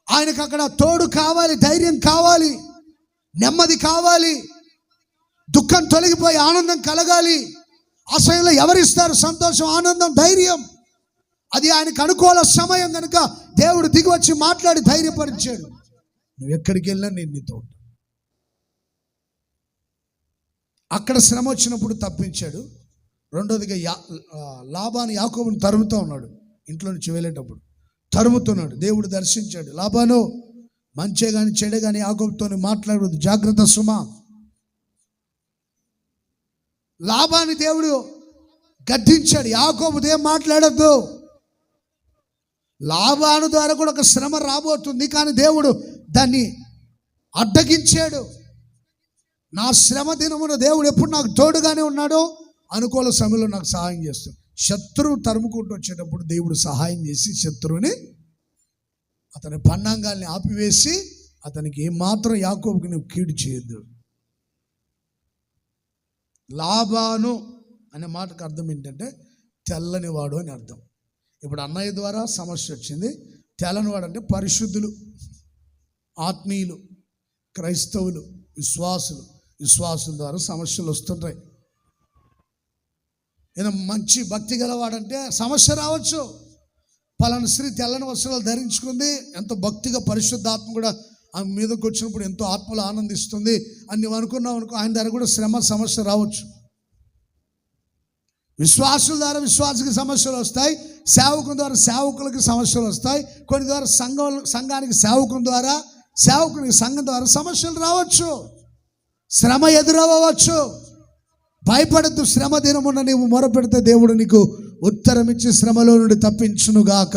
ఆయనకు అక్కడ తోడు కావాలి, ధైర్యం కావాలి, నెమ్మది కావాలి, దుఃఖం తొలగిపోయి ఆనందం కలగాలి. ఆ సమయంలో ఎవరిస్తారు సంతోషం, ఆనందం, ధైర్యం? అది ఆయనకు అనుకూల సమయం కనుక దేవుడు దిగి వచ్చి మాట్లాడి ధైర్యపరిచాడు. నువ్వు ఎక్కడికి వెళ్ళినా నేను నీతో ఉంటాను. అక్కడ శ్రమ వచ్చినప్పుడు తప్పించాడు. రెండోదిగా లాబాను యాకోబుని తరుముతూ ఉన్నాడు. ఇంట్లో నుంచి వెళ్ళేటప్పుడు తరుముతున్నాడు. దేవుడు దర్శించాడు. లాబాను, మంచే కానీ చెడే కానీ యాకోబుతో మాట్లాడవద్దు, జాగ్రత్త సుమా. లాబాని దేవుడు గద్దించాడు. యాకోబుతో ఏం మాట్లాడద్దు. లాబాను ద్వారా కూడా ఒక శ్రమ రాబోతుంది, కానీ దేవుడు దాన్ని అడ్డగించాడు. నా శ్రమ దినమున దేవుడు ఎప్పుడు నాకు తోడుగానే ఉన్నాడు, అనుకూల సమయంలో నాకు సహాయం చేస్తాడు. శత్రువు తరుముకుంటూ వచ్చేటప్పుడు దేవుడు సహాయం చేసి శత్రువుని, అతని పన్నాంగాల్ని ఆపివేసి, అతనికి ఏమాత్రం యాకోబుకి నువ్వు కీడు చేయొద్దు. లాబాను అనే మాటకు అర్థం ఏంటంటే తెల్లనివాడు అని అర్థం. ఇప్పుడు అన్నయ్య ద్వారా సమస్య వచ్చింది. తెల్లనివాడు అంటే పరిశుద్ధులు, ఆత్మీయులు, క్రైస్తవులు, విశ్వాసుల ద్వారా సమస్యలు వస్తుంటాయి. ఈయన మంచి భక్తి గలవాడంటే సమస్య రావచ్చు. పలానా స్త్రీ తెల్లని వస్త్రాలు ధరించుకుంది, ఎంతో భక్తిగా పరిశుద్ధాత్మ కూడా ఆమె మీదకి వచ్చినప్పుడు ఎంతో ఆత్మలో ఆనందిస్తుంది అని నువ్వు అనుకున్నావు అనుకో, ఆయన ద్వారా కూడా శ్రమ, సమస్య రావచ్చు. విశ్వాసుల ద్వారా విశ్వాసకి సమస్యలు వస్తాయి, సేవకుల ద్వారా సేవకులకి సమస్యలు వస్తాయి, కొన్ని ద్వారా సంఘానికి సేవకుల ద్వారా, సేవకునికి సంఘం ద్వారా సమస్యలు రావచ్చు, శ్రమ ఎదురవ్వచ్చు. భయపడద్దు. శ్రమ దినమున నీవు మొరపెడితే దేవుడు నీకు ఉత్తరం ఇచ్చి శ్రమలో నుండి తప్పించునుగాక.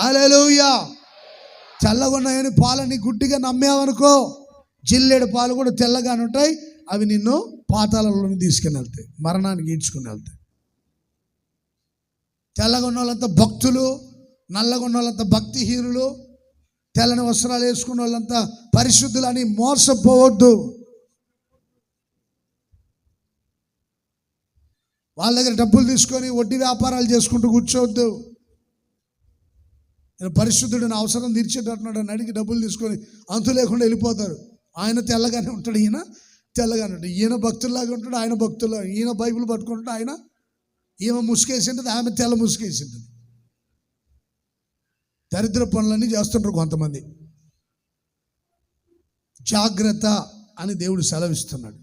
హల్లెలూయా. తెల్లగొన్నాయని పాలని గుడ్డిగా నమ్మావనుకో, జిల్లేడు పాలు కూడా తెల్లగానే ఉంటాయి. అవి నిన్ను పాతాళంలోకి తీసుకుని వెళ్తాయి, మరణానికి ఈడ్చుకుని వెళ్తాయి. తెల్లగొన్న వాళ్ళంతా భక్తులు, నల్లగొన్న వాళ్ళంతా భక్తిహీనులు, తెల్లని వస్త్రాలు వేసుకున్న వాళ్ళంతా పరిశుద్ధులు అని మోసపోవద్దు. వాళ్ళ దగ్గర డబ్బులు తీసుకొని వడ్డీ వ్యాపారాలు చేసుకుంటూ కూర్చోవద్దు. నేను పరిశుద్ధుడు, నా అవసరం తీర్చేటట్టున్నాడు అని అడిగి డబ్బులు తీసుకొని అంతు లేకుండా వెళ్ళిపోతారు. ఆయన తెల్లగానే ఉంటాడు, ఈయన తెల్లగానే ఉంటాడు. ఈయన భక్తుల్లాగా ఉంటాడు, ఆయన భక్తుల్లో. ఈయన బైబిల్ పట్టుకుంటాడు, ఆయన ఈమె ముసుకేసి ఉంటుంది, ఆమె తెల్ల ముసుకేసి ఉంటుంది. దరిద్ర పనులన్నీ చేస్తుంటారు కొంతమంది. జాగ్రత్త అని దేవుడు సెలవిస్తున్నాడు.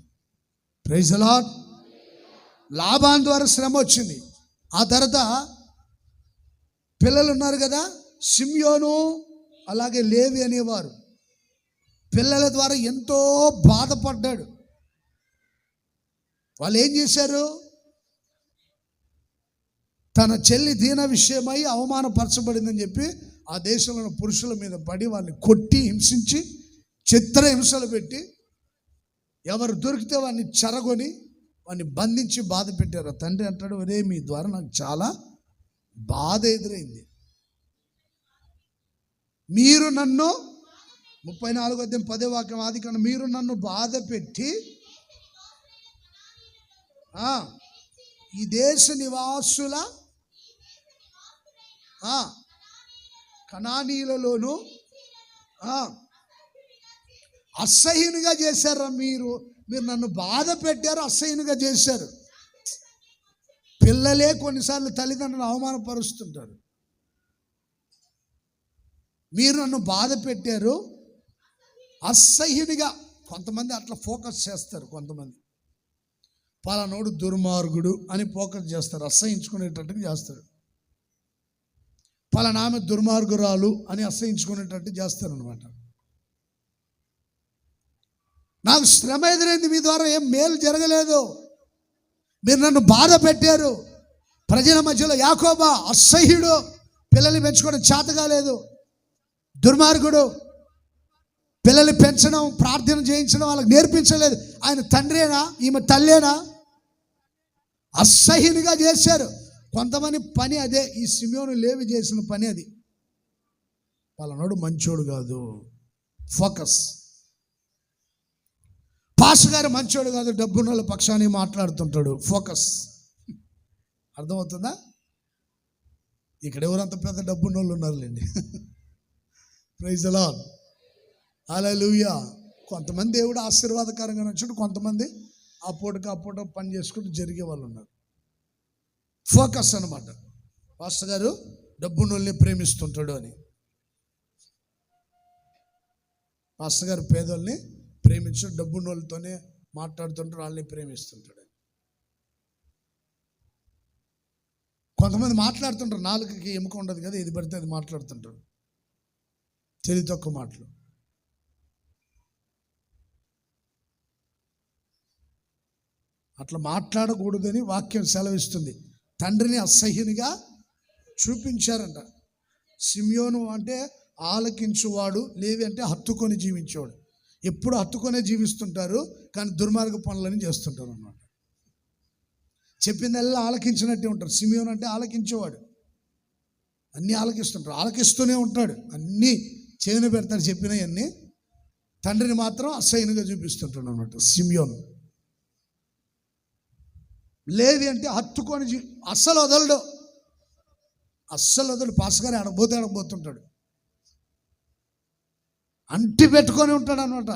Praise the lord. లాబాను ద్వారా శ్రమ వచ్చింది. ఆ తర్వాత పిల్లలు ఉన్నారు కదా, సిమ్యోను అలాగే లేవి అనేవారు. పిల్లల ద్వారా ఎంతో బాధపడ్డాడు. వాళ్ళు ఏం చేశారు? తన చెల్లి దీన విషయమై అవమానపరచబడిందని చెప్పి ఆ దేశంలో ఉన్న పురుషుల మీద పడి వాళ్ళని కొట్టి, హింసించి, చిత్ర హింసలు పెట్టి, ఎవరు దొరికితే వాడిని చెరగొని వాడిని బంధించి బాధ పెట్టారు. తండ్రి అంటాడు, ఒరే మీ ద్వారా నాకు చాలా బాధ ఎదురైంది. మీరు నన్ను 34:10 ఆదికాండం, మీరు నన్ను బాధ పెట్టి ఈ దేశ నివాసుల కనానీయులలోను అసహ్యునిగా చేశారా మీరు నన్ను బాధ పెట్టారు, అసహ్యునిగా చేశారు. పిల్లలే కొన్నిసార్లు తల్లిదండ్రులు అవమానపరుస్తుంటారు. మీరు నన్ను బాధ పెట్టారు, అసహ్యునిగా. కొంతమంది అట్లా ఫోకస్ చేస్తారు. కొంతమంది పలానోడు దుర్మార్గుడు అని ఫోకస్ చేస్తారు, అసహించుకునేటట్టుగా చేస్తారు. పలానామె దుర్మార్గురాలు అని అసహించుకునేటట్టు చేస్తారు అనమాట. నాకు శ్రమ ఎదురైంది, మీ ద్వారా ఏం మేలు జరగలేదు, మీరు నన్ను బాధ పెట్టారు. ప్రజల మధ్యలో యాకోబా అసహ్యుడు, పిల్లల్ని పెంచుకోవడం చేత కాలేదు, దుర్మార్గుడు, పిల్లల్ని పెంచడం, ప్రార్థన చేయించడం వాళ్ళకి నేర్పించలేదు. ఆయన తండ్రేనా, ఈమె తల్లేనా? అసహ్యునిగా చేశారు. కొంతమంది పని అదే. ఈ సిమియోను లేవి చేసిన పని అది. పలానాడు మంచోడు కాదు, ఫోకస్. పాస్టర్ గారు మంచోడు కాదు, డబ్బున్నోళ్ళ పక్షాన్ని మాట్లాడుతుంటాడు, ఫోకస్. అర్థమవుతుందా? ఇక్కడ ఎవరంత పెద్ద డబ్బున్నోళ్ళు ఉన్నారులేండి. ప్రైజ్ ది లార్డ్, హల్లెలూయా. కొంతమంది దేవుడు ఆశీర్వాదకరంగా నచ్చాడు, కొంతమంది ఆ పూట పని చేసుకుంటూ జరిగే వాళ్ళు ఉన్నారు. ఫోకస్ అనమాట. పాస్టర్ గారు డబ్బున్నోళ్ళని ప్రేమిస్తుంటాడు అని. పాస్టర్ గారు పేదోళ్ళని ప్రేమించడు, డబ్బున్నోళ్ళతోనే మాట్లాడుతుంటాడు, వాళ్ళని ప్రేమిస్తుంటాడు. కొంతమంది మాట్లాడుతుంటారు, నాలుగుకి ఎముక ఉండదు కదా, ఇది పడితే అది మాట్లాడుతుంటారు, తెలివి తక్కువ మాటలు. అట్లా మాట్లాడకూడదని వాక్యం సెలవిస్తుంది. తండ్రిని అసహ్యునిగా చూపించారంట. సిమియోను అంటే ఆలకించువాడు, లేవి అంటే హత్తుకొని జీవించేవాడు. ఎప్పుడు హత్తుకొనే జీవిస్తుంటారు, కానీ దుర్మార్గ పనులని చేస్తుంటారు అన్నమాట. చెప్పిందల్లా ఆలకించినట్టే ఉంటారు. సిమియోను అంటే ఆలకించేవాడు, అన్నీ ఆలకిస్తుంటారు, ఆలకిస్తూనే ఉంటాడు, అన్నీ చేయను పెడతాడు చెప్పినవన్నీ. తండ్రిని మాత్రం అసహ్యునిగా చూపిస్తుంటాడు అన్నమాట సిమియోను. లేవి అంటే హత్తుకొని అస్సలు వదలడు. పాస్టర్ గారు అడగబోతుంటాడు, అంటి పెట్టుకొని ఉంటాడు అనమాట.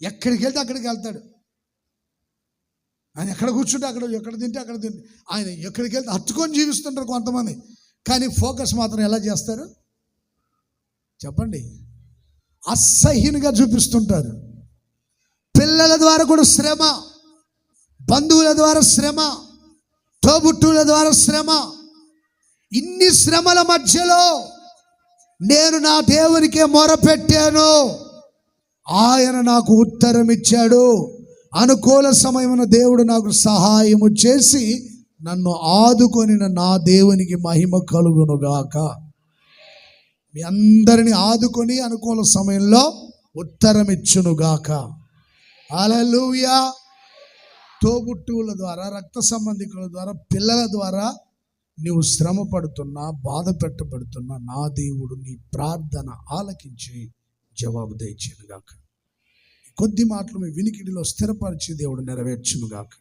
ఎక్కడికి వెళ్తే అక్కడికి వెళ్తాడు. ఆయన ఎక్కడ కూర్చుంటే అక్కడ, ఎక్కడ తింటే అక్కడ తింటే, ఆయన ఎక్కడికి వెళ్తే హత్తుకొని జీవిస్తుంటారు కొంతమంది. కానీ ఫోకస్ మాత్రం ఎలా చేస్తారు చెప్పండి? అసహ్యునిగా చూపిస్తుంటారు. పిల్లల ద్వారా కూడా శ్రమ, బంధువుల ద్వారా శ్రమ, తోబుట్టువుల ద్వారా శ్రమ. ఇన్ని శ్రమల మధ్యలో నేను నా దేవునికే మొరపెట్టాను, ఆయన నాకు ఉత్తరం ఇచ్చాడు. అనుకూల సమయమున దేవుడు నాకు సహాయము చేసి నన్ను ఆదుకొనిన నా దేవునికి మహిమ కలుగునుగాక. మీ అందరిని ఆదుకొని అనుకూల సమయంలో ఉత్తరం ఇచ్చునుగాక. హల్లెలూయా. తోబుట్టువుల ద్వారా, రక్త సంబంధికుల ద్వారా, పిల్లల ద్వారా నీవు శ్రమ పడుతున్నా, బాధ పెట్టబడుతున్నా, నా దేవుడు నీ ప్రార్థన ఆలకించి జవాబు దయచేయునుగాక. కొద్ది మాటలు మీ వినికిడిలో స్థిరపరిచి దేవుడు నెరవేర్చునుగాక.